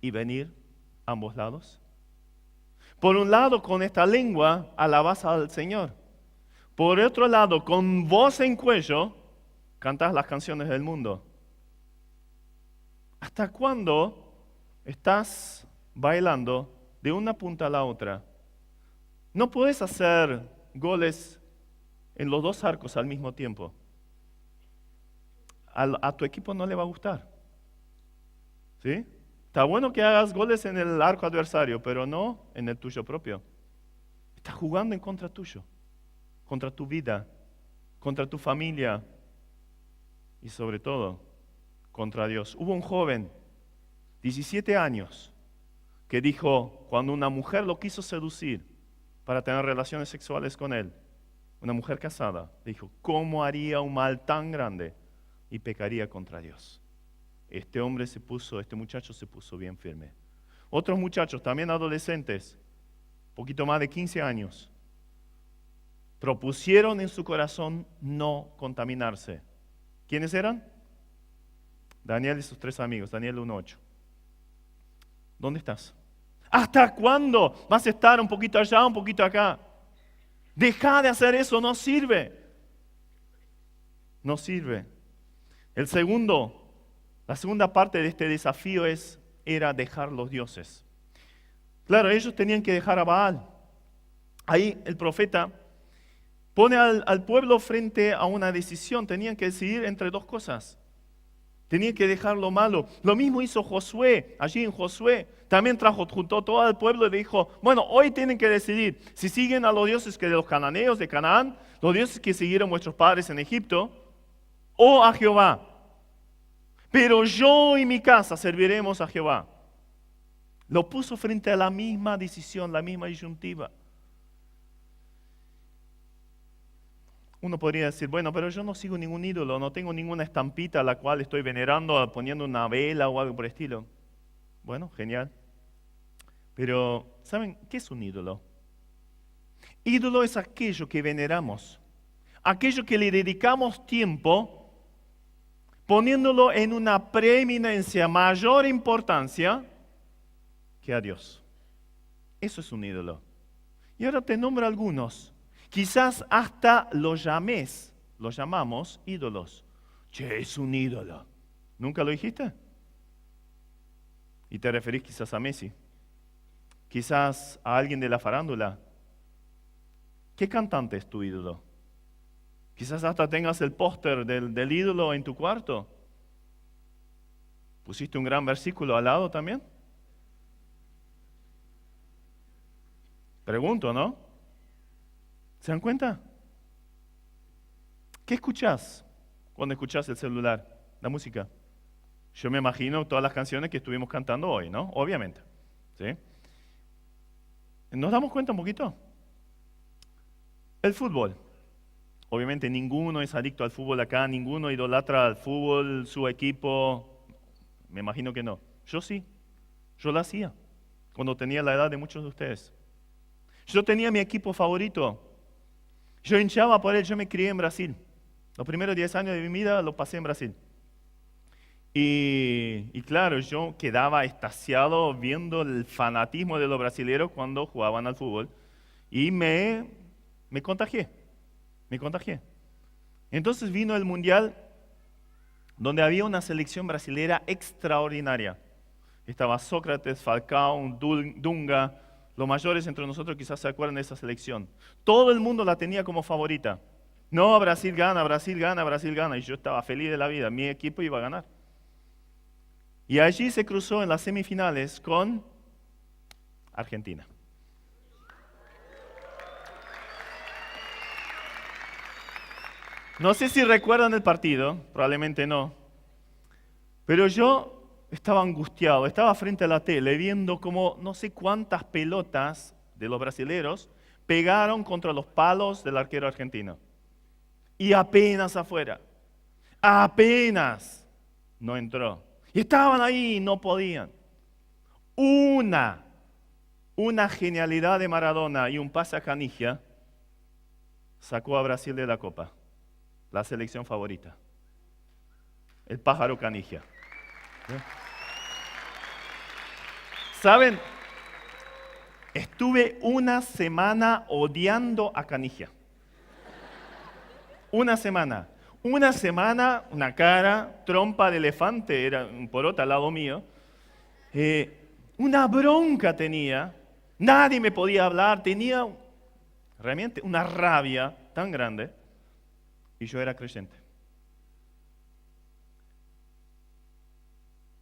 y venir a ambos lados? Por un lado, con esta lengua alabas al Señor. Por otro lado, con voz en cuello, cantas las canciones del mundo. ¿Hasta cuándo estás bailando de una punta a la otra? No puedes hacer goles en los dos arcos al mismo tiempo. A tu equipo no le va a gustar. ¿Sí? Está bueno que hagas goles en el arco adversario, pero no en el tuyo propio. Estás jugando en contra tuyo, contra tu vida, contra tu familia y sobre todo contra Dios. Hubo un joven, 17 años, que dijo, cuando una mujer lo quiso seducir para tener relaciones sexuales con él, una mujer casada, dijo, ¿cómo haría un mal tan grande? Y pecaría contra Dios. Este muchacho se puso bien firme. Otros muchachos, también adolescentes, poquito más de 15 años, propusieron en su corazón no contaminarse. ¿Quiénes eran? Daniel y sus 3 amigos, Daniel 1:8. ¿Dónde estás? ¿Hasta cuándo vas a estar un poquito allá, un poquito acá? Deja de hacer eso, no sirve. No sirve. La segunda parte de este desafío era dejar los dioses. Claro, ellos tenían que dejar a Baal. Ahí el profeta pone al pueblo frente a una decisión. Tenían que decidir entre dos cosas. Tenían que dejar lo malo. Lo mismo hizo Josué. Allí en Josué también juntó todo el pueblo y dijo, bueno, hoy tienen que decidir si siguen a los dioses que de los cananeos de Canaán, los dioses que siguieron vuestros padres en Egipto, o a Jehová. Pero yo y mi casa serviremos a Jehová. Lo puso frente a la misma decisión, la misma disyuntiva. Uno podría decir, bueno, pero yo no sigo ningún ídolo, no tengo ninguna estampita a la cual estoy venerando, poniendo una vela o algo por el estilo. Bueno, genial. Pero, ¿saben qué es un ídolo? Ídolo es aquello que veneramos, aquello que le dedicamos tiempo, poniéndolo en una preeminencia, mayor importancia que a Dios. Eso es un ídolo. Y ahora te nombro algunos. Quizás hasta los llamamos ídolos. Che, es un ídolo. ¿Nunca lo dijiste? Y te referís quizás a Messi. Quizás a alguien de la farándula. ¿Qué cantante es tu ídolo? Quizás hasta tengas el póster del ídolo en tu cuarto. ¿Pusiste un gran versículo al lado también? Pregunto, ¿no? ¿Se dan cuenta? ¿Qué escuchás cuando escuchás el celular, la música? Yo me imagino todas las canciones que estuvimos cantando hoy, ¿no? Obviamente. ¿Sí? ¿Nos damos cuenta un poquito? El fútbol. Obviamente ninguno es adicto al fútbol acá, ninguno idolatra al fútbol, su equipo. Me imagino que no. Yo sí, yo lo hacía cuando tenía la edad de muchos de ustedes. Yo tenía mi equipo favorito. Yo hinchaba por él, yo me crié en Brasil. Los primeros 10 años de mi vida los pasé en Brasil. Y claro, yo quedaba extasiado viendo el fanatismo de los brasileños cuando jugaban al fútbol. Y me contagié, me contagié. Entonces vino el Mundial donde había una selección brasilera extraordinaria. Estaba Sócrates, Falcao, Dunga, los mayores entre nosotros quizás se acuerdan de esa selección. Todo el mundo la tenía como favorita. No, Brasil gana, Brasil gana, Brasil gana. Y yo estaba feliz de la vida, mi equipo iba a ganar. Y allí se cruzó en las semifinales con Argentina. No sé si recuerdan el partido, probablemente no, pero yo estaba angustiado, estaba frente a la tele viendo como no sé cuántas pelotas de los brasileros pegaron contra los palos del arquero argentino. Y apenas afuera, apenas no entró. Y estaban ahí y no podían. Una genialidad de Maradona y un pase a Canigia sacó a Brasil de la Copa. La selección favorita. El pájaro Canigia. ¿Saben? Estuve una semana odiando a Canigia. Una semana. Una semana, una cara, trompa de elefante, era un porote al lado mío. Una bronca tenía. Nadie me podía hablar. Tenía realmente una rabia tan grande. Y yo era creyente.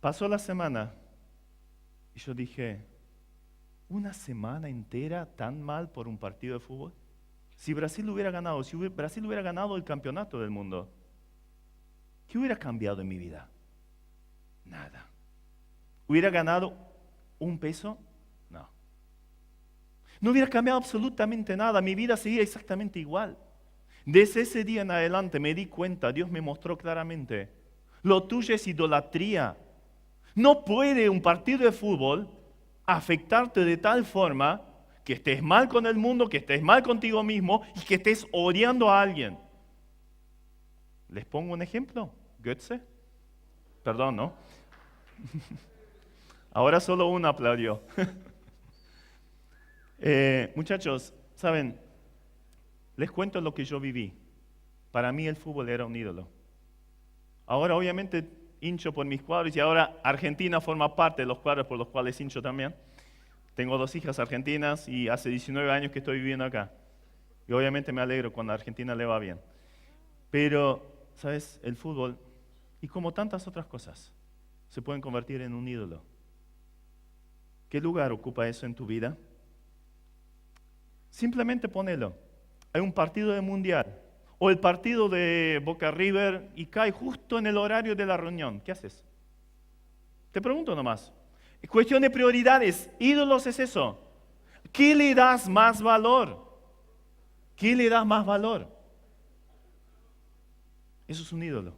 Pasó la semana y yo dije, ¿una semana entera tan mal por un partido de fútbol? Si Brasil hubiera ganado, si Brasil hubiera ganado el campeonato del mundo, ¿qué hubiera cambiado en mi vida? Nada. ¿Hubiera ganado un peso? No. No hubiera cambiado absolutamente nada, mi vida seguía exactamente igual. Desde ese día en adelante me di cuenta, Dios me mostró claramente, lo tuyo es idolatría. No puede un partido de fútbol afectarte de tal forma que estés mal con el mundo, que estés mal contigo mismo y que estés odiando a alguien. ¿Les pongo un ejemplo? Goethe. Perdón, ¿no? Ahora solo uno aplaudió. Muchachos, ¿saben? Les cuento lo que yo viví. Para mí el fútbol era un ídolo. Ahora obviamente hincho por mis cuadros y ahora Argentina forma parte de los cuadros por los cuales hincho también. Tengo 2 hijas argentinas y hace 19 años que estoy viviendo acá. Y obviamente me alegro cuando a Argentina le va bien. Pero, ¿sabes? El fútbol, y como tantas otras cosas, se pueden convertir en un ídolo. ¿Qué lugar ocupa eso en tu vida? Simplemente ponelo. Hay un partido de mundial o el partido de Boca River y cae justo en el horario de la reunión. ¿Qué haces? Te pregunto nomás. Es cuestión de prioridades. Ídolos es eso. ¿Qué le das más valor? ¿Qué le das más valor? Eso es un ídolo.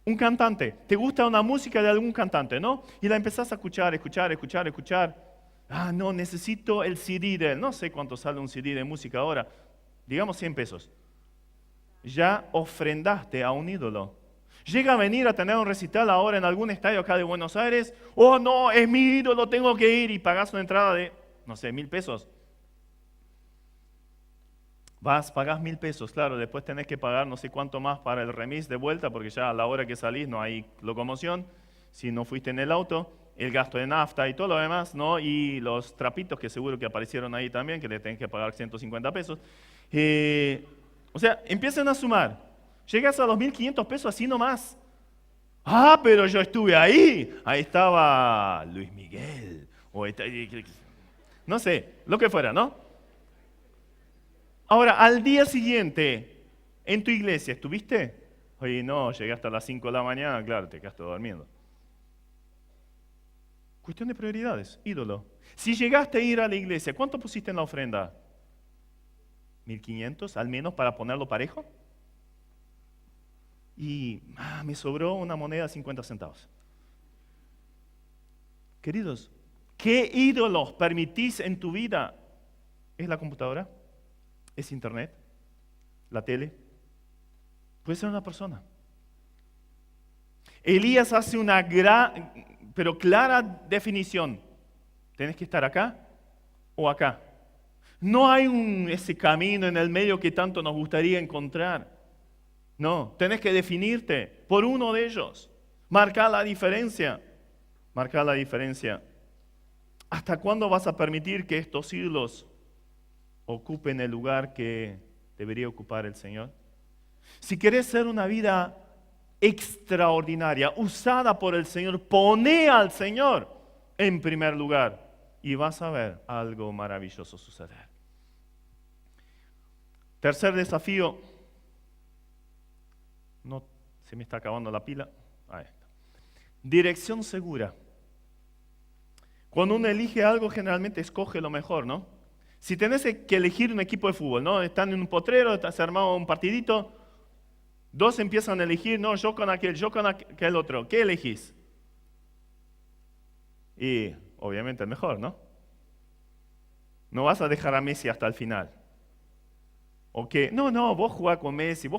Un cantante. ¿Te gusta una música de algún cantante, no? Y la empezás a escuchar. Ah, no, necesito el CD de él. No sé cuánto sale un CD de música ahora. Digamos 100 pesos. Ya ofrendaste a un ídolo. Llega a venir a tener un recital ahora en algún estadio acá de Buenos Aires. Oh, no, es mi ídolo, tengo que ir. Y pagás una entrada de, no sé, 1.000 pesos. Pagás 1.000 pesos, claro. Después tenés que pagar no sé cuánto más para el remis de vuelta, porque ya a la hora que salís no hay locomoción. Si no fuiste en el auto. El gasto de nafta y todo lo demás, ¿no? Y los trapitos que seguro que aparecieron ahí también, que le tenés que pagar 150 pesos. O sea, empiezan a sumar. Llegas a los 1.500 pesos así nomás. Ah, pero yo estuve ahí. Ahí estaba Luis Miguel. No sé, lo que fuera, ¿no? Ahora, al día siguiente, en tu iglesia, ¿estuviste? Oye, no, llegué hasta las 5 de la mañana, claro, te quedaste durmiendo. Cuestión de prioridades, ídolo. Si llegaste a ir a la iglesia, ¿cuánto pusiste en la ofrenda? ¿1.500 al menos para ponerlo parejo? Y me sobró una moneda de 50 centavos. Queridos, ¿qué ídolos permitís en tu vida? ¿Es la computadora? ¿Es internet? ¿La tele? Puede ser una persona. Elías hace una gran, pero clara definición. ¿Tenés que estar acá o acá? No hay ese camino en el medio que tanto nos gustaría encontrar. No, tenés que definirte por uno de ellos. Marcar la diferencia. Marcar la diferencia. ¿Hasta cuándo vas a permitir que estos ídolos ocupen el lugar que debería ocupar el Señor? Si querés ser una vida extraordinaria, usada por el Señor, poné al Señor en primer lugar y vas a ver algo maravilloso suceder. Tercer desafío. No, se me está acabando la pila. Ahí está. Dirección segura. Cuando uno elige algo, generalmente escoge lo mejor, ¿no? Si tenés que elegir un equipo de fútbol, ¿no? Están en un potrero, se armado un partidito, dos empiezan a elegir, no, yo con aquel otro. ¿Qué elegís? Y obviamente el mejor, ¿no? No vas a dejar a Messi hasta el final. ¿O qué? No, vos jugás con Messi.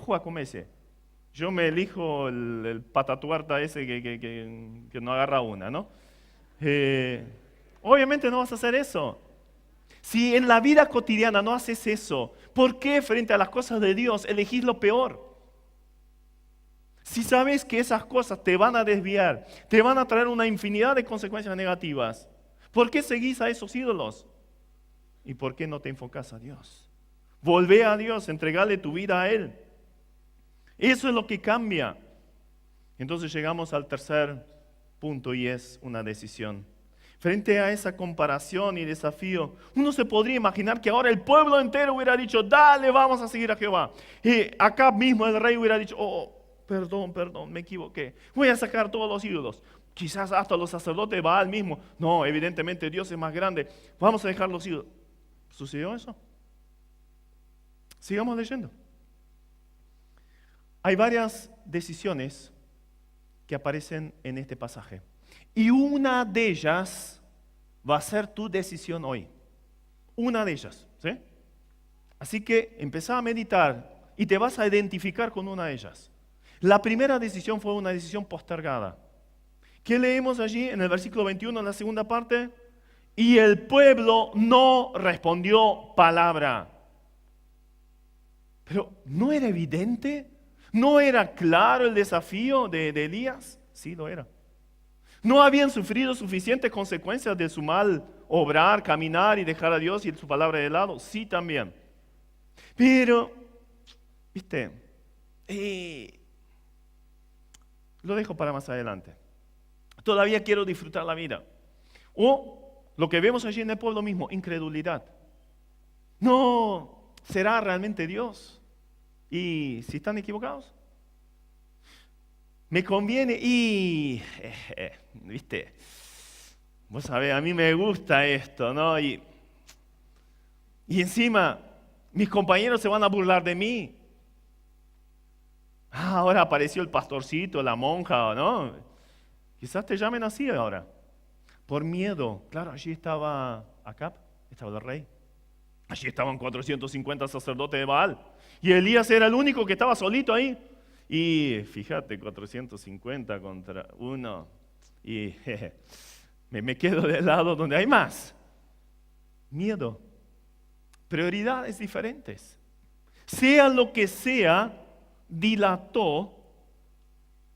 Yo me elijo el patatuarta ese que no agarra una, ¿no? Obviamente no vas a hacer eso. Si en la vida cotidiana no haces eso, ¿por qué frente a las cosas de Dios elegís lo peor? Si sabes que esas cosas te van a desviar, te van a traer una infinidad de consecuencias negativas, ¿por qué seguís a esos ídolos? ¿Y por qué no te enfocás a Dios? Volvé a Dios, entregale tu vida a Él. Eso es lo que cambia. Entonces llegamos al tercer punto y es una decisión. Frente a esa comparación y desafío, uno se podría imaginar que ahora el pueblo entero hubiera dicho, dale, vamos a seguir a Jehová. Y acá mismo el rey hubiera dicho, perdón, me equivoqué. Voy a sacar todos los ídolos. Quizás hasta los sacerdotes de Baal mismo. No, evidentemente Dios es más grande. Vamos a dejar los ídolos. ¿Sucedió eso? Sigamos leyendo. Hay varias decisiones que aparecen en este pasaje. Y una de ellas va a ser tu decisión hoy. Una de ellas, ¿sí? Así que empezá a meditar y te vas a identificar con una de ellas. La primera decisión fue una decisión postergada. ¿Qué leemos allí en el versículo 21, en la segunda parte? Y el pueblo no respondió palabra. Pero ¿no era evidente? ¿No era claro el desafío de Elías? Sí, lo era. ¿No habían sufrido suficientes consecuencias de su mal obrar, caminar y dejar a Dios y su palabra de lado? Sí, también. Pero, lo dejo para más adelante. Todavía quiero disfrutar la vida. O lo que vemos allí en el pueblo mismo, incredulidad. No, ¿será realmente Dios? ¿Y si están equivocados? Me conviene y, vos sabés, a mí me gusta esto, ¿no? Y encima, mis compañeros se van a burlar de mí. Ahora apareció el pastorcito, la monja, ¿no? Quizás te llamen así ahora. Por miedo. Claro, allí estaba Acab, estaba el rey. Allí estaban 450 sacerdotes de Baal. Y Elías era el único que estaba solito ahí. Y fíjate, 450 contra uno. Y me quedo del lado donde hay más. Miedo. Prioridades diferentes. Sea lo que sea, dilató,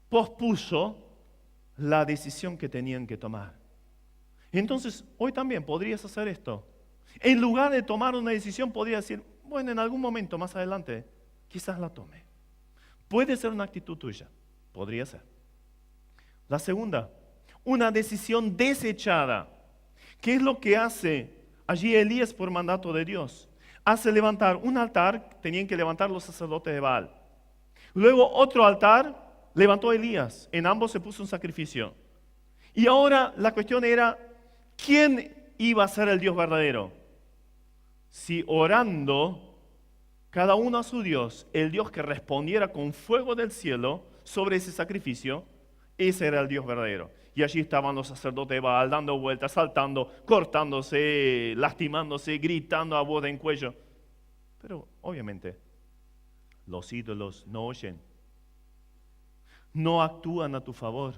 pospuso la decisión que tenían que tomar. Entonces, hoy también podrías hacer esto. En lugar de tomar una decisión, podrías decir, bueno, en algún momento más adelante, quizás la tome. Puede ser una actitud tuya, podría ser. La segunda, una decisión desechada. ¿Qué es lo que hace allí Elías por mandato de Dios? Hace levantar un altar, tenían que levantar los sacerdotes de Baal. Luego otro altar levantó Elías, en ambos se puso un sacrificio. Y ahora la cuestión era, ¿quién iba a ser el Dios verdadero? Si orando, cada uno a su Dios, el Dios que respondiera con fuego del cielo sobre ese sacrificio, ese era el Dios verdadero. Y allí estaban los sacerdotes de Baal dando vueltas, saltando, cortándose, lastimándose, gritando a voz en cuello. Pero obviamente los ídolos no oyen, no actúan a tu favor.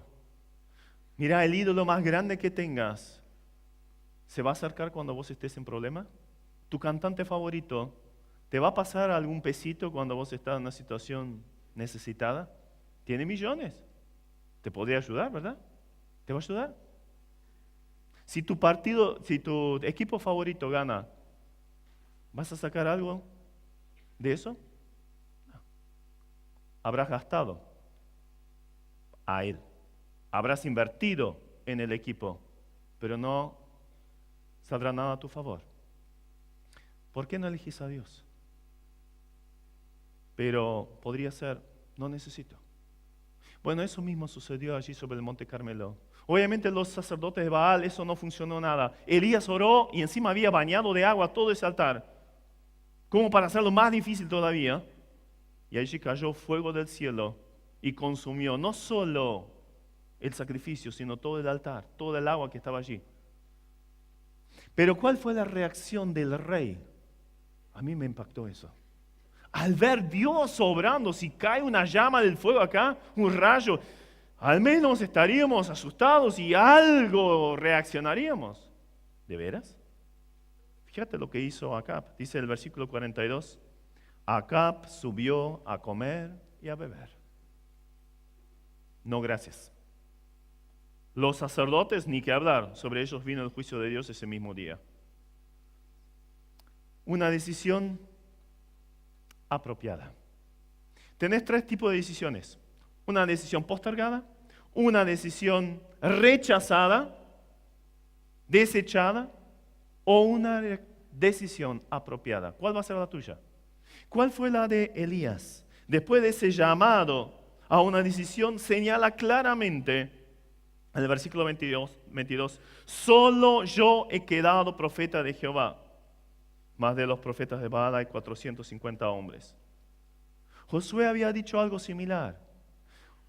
Mira, el ídolo más grande que tengas, ¿se va a acercar cuando vos estés en problema? ¿Tu cantante favorito te va a pasar algún pesito cuando vos estás en una situación necesitada? Tiene millones. Te podría ayudar, ¿verdad? ¿Te va a ayudar? Si tu equipo favorito gana, ¿vas a sacar algo de eso? No. Habrás gastado a él. Habrás invertido en el equipo, pero no saldrá nada a tu favor. ¿Por qué no elegís a Dios? Pero podría ser, no necesito. Bueno, eso mismo sucedió allí sobre el Monte Carmelo. Obviamente los sacerdotes de Baal, eso no funcionó nada. Elías oró y encima había bañado de agua todo ese altar, como para hacerlo más difícil todavía. Y allí cayó fuego del cielo y consumió no solo el sacrificio, sino todo el altar, todo el agua que estaba allí. Pero ¿cuál fue la reacción del rey? A mí me impactó eso. Al ver Dios obrando, si cae una llama del fuego acá, un rayo, al menos estaríamos asustados y algo reaccionaríamos. ¿De veras? Fíjate lo que hizo Acab. Dice el versículo 42. Acab subió a comer y a beber. No, gracias. Los sacerdotes, ni que hablar, sobre ellos vino el juicio de Dios ese mismo día. Una decisión apropiada. Tenés tres tipos de decisiones. Una decisión postergada, una decisión rechazada, desechada, o una decisión apropiada. ¿Cuál va a ser la tuya? ¿Cuál fue la de Elías? Después de ese llamado a una decisión, señala claramente en el versículo 22, solo yo he quedado profeta de Jehová. Más de los profetas de Baal hay 450 hombres. Josué había dicho algo similar.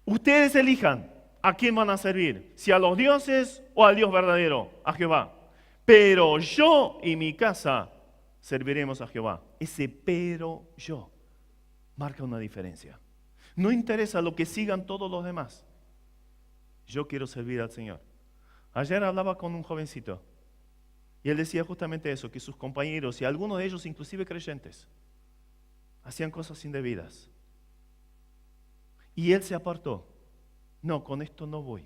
Ustedes elijan a quién van a servir, si a los dioses o al Dios verdadero, a Jehová. Pero yo y mi casa serviremos a Jehová. Ese pero yo marca una diferencia. No interesa lo que sigan todos los demás. Yo quiero servir al Señor. Ayer hablaba con un jovencito y él decía justamente eso, que sus compañeros y algunos de ellos inclusive creyentes hacían cosas indebidas. Y él se apartó. No, con esto no voy.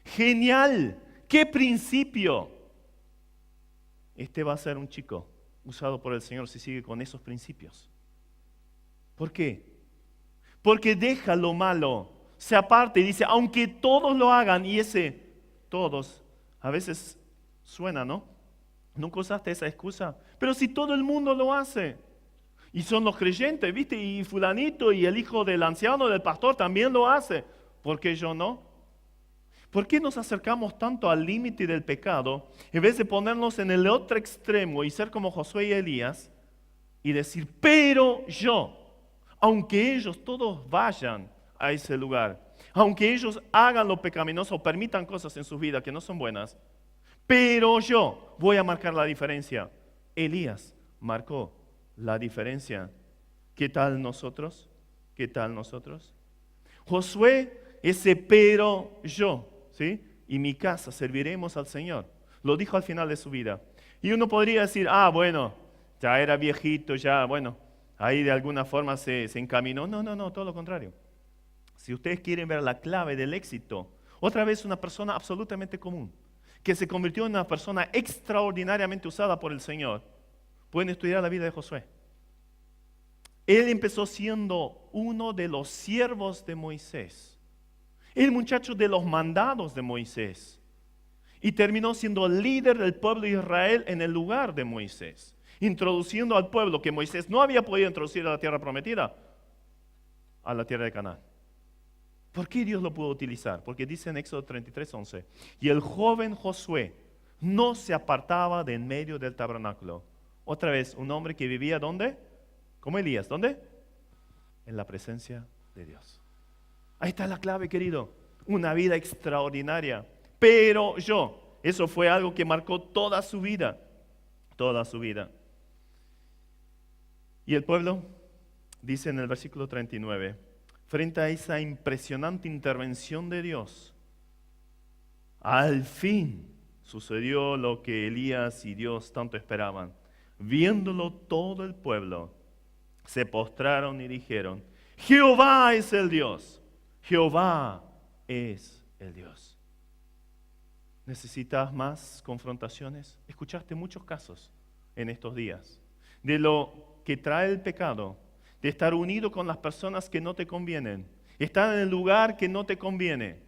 ¡Genial! ¡Qué principio! Este va a ser un chico usado por el Señor si sigue con esos principios. ¿Por qué? Porque deja lo malo, se aparta y dice, aunque todos lo hagan, y ese todos, a veces suena, ¿no? Nunca usaste esa excusa, pero si todo el mundo lo hace, y son los creyentes, ¿viste? Y fulanito y el hijo del anciano, del pastor también lo hace, ¿por qué yo no? ¿Por qué nos acercamos tanto al límite del pecado en vez de ponernos en el otro extremo y ser como Josué y Elías y decir, pero yo, aunque ellos todos vayan a ese lugar, aunque ellos hagan lo pecaminoso o permitan cosas en sus vidas que no son buenas, pero yo voy a marcar la diferencia? Elías marcó la diferencia. ¿Qué tal nosotros? ¿Qué tal nosotros? Josué, ese pero yo, ¿sí? Y mi casa serviremos al Señor. Lo dijo al final de su vida. Y uno podría decir, bueno, ya era viejito, ya, bueno, ahí de alguna forma se encaminó. No, todo lo contrario. Si ustedes quieren ver la clave del éxito, otra vez una persona absolutamente común, que se convirtió en una persona extraordinariamente usada por el Señor, pueden estudiar la vida de Josué. Él empezó siendo uno de los siervos de Moisés, el muchacho de los mandados de Moisés, y terminó siendo el líder del pueblo de Israel en el lugar de Moisés, introduciendo al pueblo que Moisés no había podido introducir a la tierra prometida, a la tierra de Canaán. ¿Por qué Dios lo pudo utilizar? Porque dice en Éxodo 33:11, y el joven Josué no se apartaba de en medio del tabernáculo. Otra vez, un hombre que vivía ¿dónde? Como Elías, ¿dónde? En la presencia de Dios. Ahí está la clave, querido. Una vida extraordinaria. Pero eso fue algo que marcó toda su vida. Toda su vida. Y el pueblo, dice en el versículo 39, frente a esa impresionante intervención de Dios, al fin sucedió lo que Elías y Dios tanto esperaban. Viéndolo todo el pueblo, se postraron y dijeron, Jehová es el Dios, Jehová es el Dios. ¿Necesitas más confrontaciones? Escuchaste muchos casos en estos días de lo que trae el pecado, de estar unido con las personas que no te convienen, estar en el lugar que no te conviene.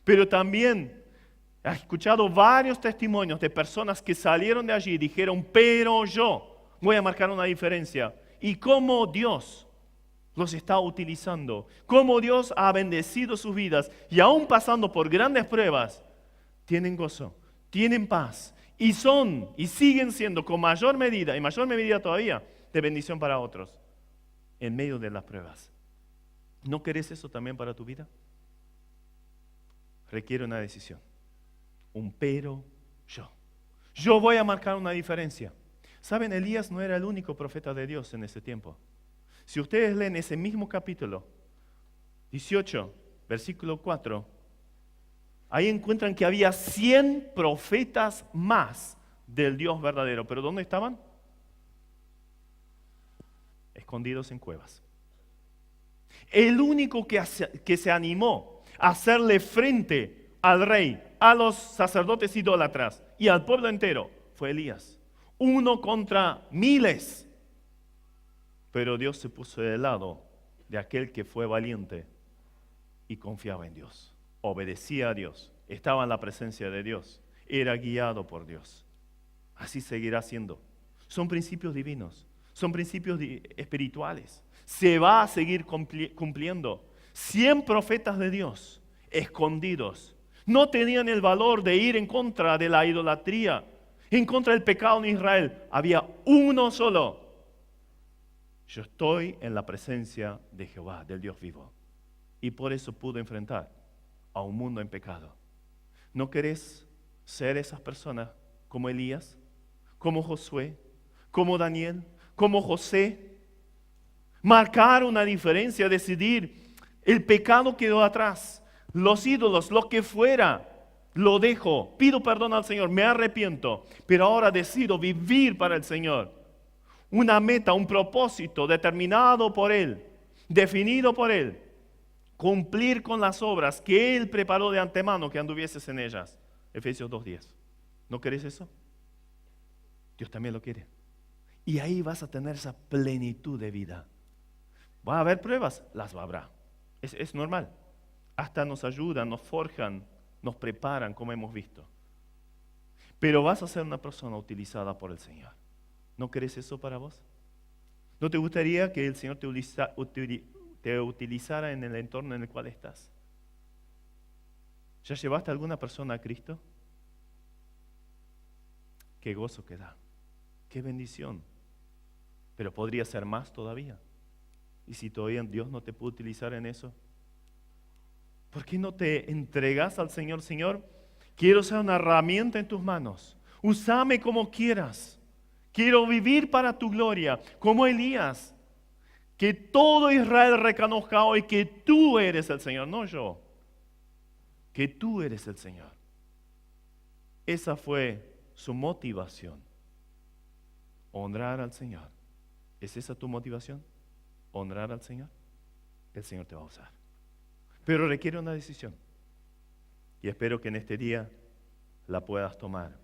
Pero también has escuchado varios testimonios de personas que salieron de allí y dijeron, pero yo voy a marcar una diferencia. Y cómo Dios los está utilizando, cómo Dios ha bendecido sus vidas y aún pasando por grandes pruebas, tienen gozo, tienen paz y siguen siendo con mayor medida y mayor medida todavía de bendición para otros en medio de las pruebas. ¿No querés eso también para tu vida? Requiere una decisión. Un pero yo. Yo voy a marcar una diferencia. ¿Saben? Elías no era el único profeta de Dios en ese tiempo. Si ustedes leen ese mismo capítulo 18, versículo 4, ahí encuentran que había 100 profetas más del Dios verdadero. ¿Pero dónde estaban? Escondidos en cuevas. El único que se animó a hacerle frente al rey, a los sacerdotes idólatras y al pueblo entero fue Elías. 1 contra miles. Pero Dios se puso del lado de aquel que fue valiente y confiaba en Dios. Obedecía a Dios, estaba en la presencia de Dios, era guiado por Dios. Así seguirá siendo. Son principios divinos, son principios espirituales. Se va a seguir cumpliendo. 100 profetas de Dios, escondidos, no tenían el valor de ir en contra de la idolatría, en contra del pecado en Israel. Había uno solo. Yo estoy en la presencia de Jehová, del Dios vivo. Y por eso pude enfrentar a un mundo en pecado. ¿No querés ser esas personas como Elías, como Josué, como Daniel, como José? Marcar una diferencia, decidir, el pecado quedó atrás, los ídolos, lo que fuera, lo dejo, pido perdón al Señor, me arrepiento, pero ahora decido vivir para el Señor. Una meta, un propósito determinado por Él, definido por Él. Cumplir con las obras que Él preparó de antemano que anduvieses en ellas. Efesios 2:10. ¿No querés eso? Dios también lo quiere. Y ahí vas a tener esa plenitud de vida. ¿Va a haber pruebas? Las habrá. Es normal. Hasta nos ayudan, nos forjan, nos preparan, como hemos visto. Pero vas a ser una persona utilizada por el Señor. ¿No querés eso para vos? ¿No te gustaría que el Señor te utilizara en el entorno en el cual estás? ¿Ya llevaste a alguna persona a Cristo? Qué gozo que da, qué bendición. Pero podría ser más todavía. Y si todavía Dios no te puede utilizar en eso, ¿por qué no te entregas al Señor? Señor, quiero ser una herramienta en tus manos. Úsame como quieras. Quiero vivir para tu gloria, como Elías. Que todo Israel reconozca hoy que tú eres el Señor, no yo. Que tú eres el Señor. Esa fue su motivación. Honrar al Señor. ¿Es esa tu motivación? Honrar al Señor. El Señor te va a usar. Pero requiere una decisión. Y espero que en este día la puedas tomar.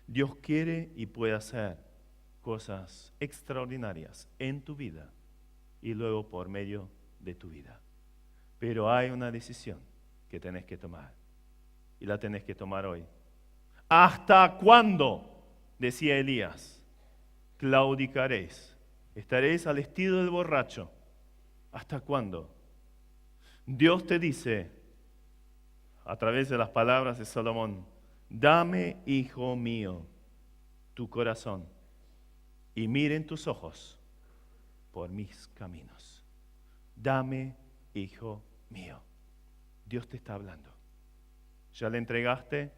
Dios quiere y puede hacer cosas extraordinarias en tu vida y luego por medio de tu vida. Pero hay una decisión que tenés que tomar y la tenés que tomar hoy. ¿Hasta cuándo? Decía Elías. Claudicaréis. Estaréis al estilo del borracho. ¿Hasta cuándo? Dios te dice, a través de las palabras de Salomón, dame, hijo mío, tu corazón, y miren tus ojos por mis caminos. Dame, hijo mío. Dios te está hablando. ¿Ya le entregaste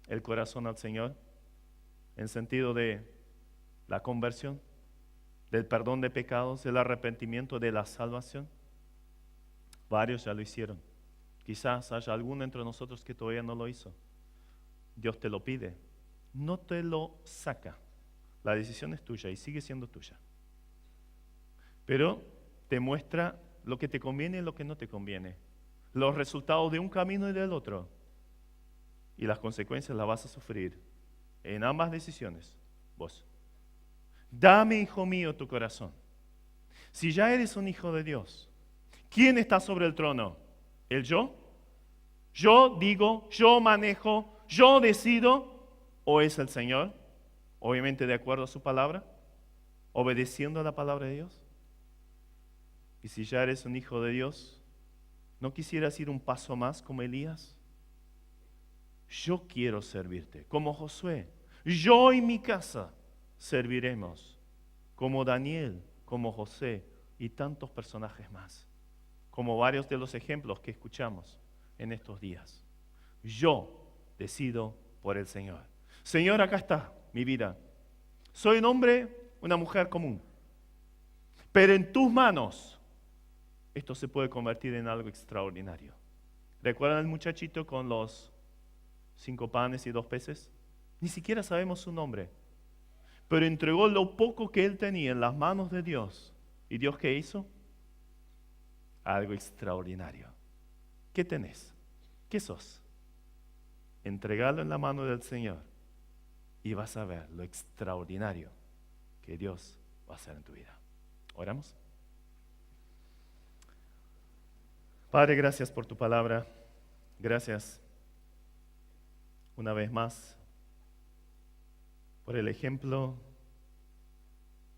el corazón al Señor? En sentido de la conversión, del perdón de pecados, del arrepentimiento, de la salvación. Varios ya lo hicieron. Quizás haya alguno entre nosotros que todavía no lo hizo. Dios te lo pide. No te lo saca. La decisión es tuya y sigue siendo tuya. Pero te muestra lo que te conviene y lo que no te conviene. Los resultados de un camino y del otro. Y las consecuencias las vas a sufrir en ambas decisiones, vos. Dame, hijo mío, tu corazón. Si ya eres un hijo de Dios, ¿quién está sobre el trono? ¿El yo? ¿Yo digo, yo manejo, yo decido? ¿O es el Señor? Obviamente de acuerdo a su palabra, obedeciendo a la palabra de Dios. Y si ya eres un hijo de Dios, ¿no quisieras ir un paso más como Elías? Yo quiero servirte, como Josué. Yo y mi casa serviremos, como Daniel, como José y tantos personajes más, como varios de los ejemplos que escuchamos en estos días. Yo decido por el Señor. Señor, acá está mi vida. Soy un hombre, una mujer común, pero en tus manos esto se puede convertir en algo extraordinario. ¿Recuerdan al muchachito con los 5 panes y 2 peces? Ni siquiera sabemos su nombre, pero entregó lo poco que él tenía en las manos de Dios. ¿Y Dios qué hizo? Algo extraordinario. ¿Qué tenés? ¿Qué sos? Entregalo en la mano del Señor y vas a ver lo extraordinario que Dios va a hacer en tu vida. ¿Oramos? Padre, gracias por tu palabra. Gracias una vez más por el ejemplo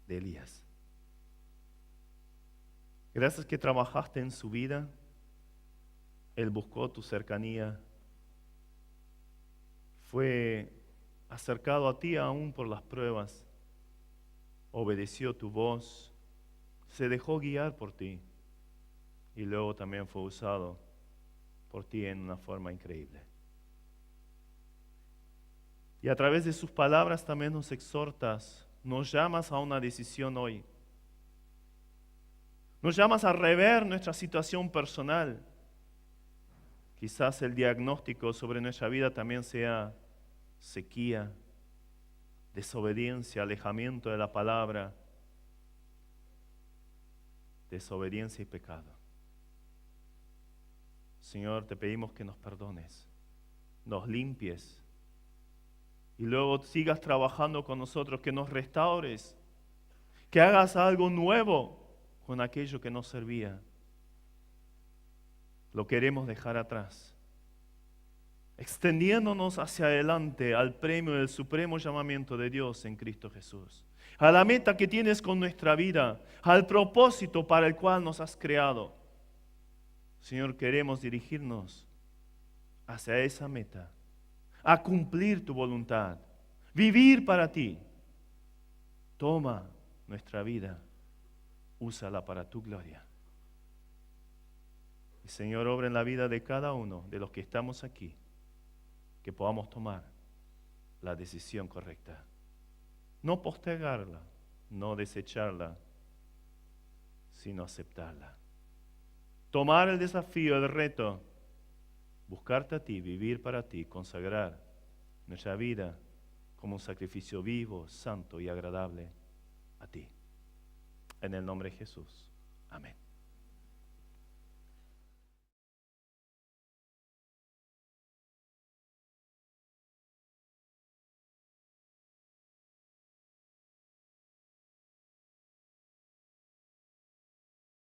de Elías. Gracias que trabajaste en su vida. Él buscó tu cercanía. Fue acercado a ti aún por las pruebas. Obedeció tu voz. Se dejó guiar por ti. Y luego también fue usado por ti en una forma increíble. Y a través de sus palabras también nos exhortas, nos llamas a una decisión hoy. Nos llamas a rever nuestra situación personal. Quizás el diagnóstico sobre nuestra vida también sea sequía, desobediencia, alejamiento de la palabra, desobediencia y pecado. Señor, te pedimos que nos perdones, nos limpies y luego sigas trabajando con nosotros, que nos restaures, que hagas algo nuevo con aquello que nos servía. Lo queremos dejar atrás, extendiéndonos hacia adelante al premio del supremo llamamiento de Dios en Cristo Jesús, a la meta que tienes con nuestra vida, al propósito para el cual nos has creado. Señor, queremos dirigirnos hacia esa meta, a cumplir tu voluntad, vivir para ti. Toma nuestra vida, úsala para tu gloria. Y Señor, obra en la vida de cada uno de los que estamos aquí, que podamos tomar la decisión correcta. No postergarla, no desecharla, sino aceptarla. Tomar el desafío, el reto, buscarte a ti, vivir para ti, consagrar nuestra vida como un sacrificio vivo, santo y agradable a ti. En el nombre de Jesús. Amén.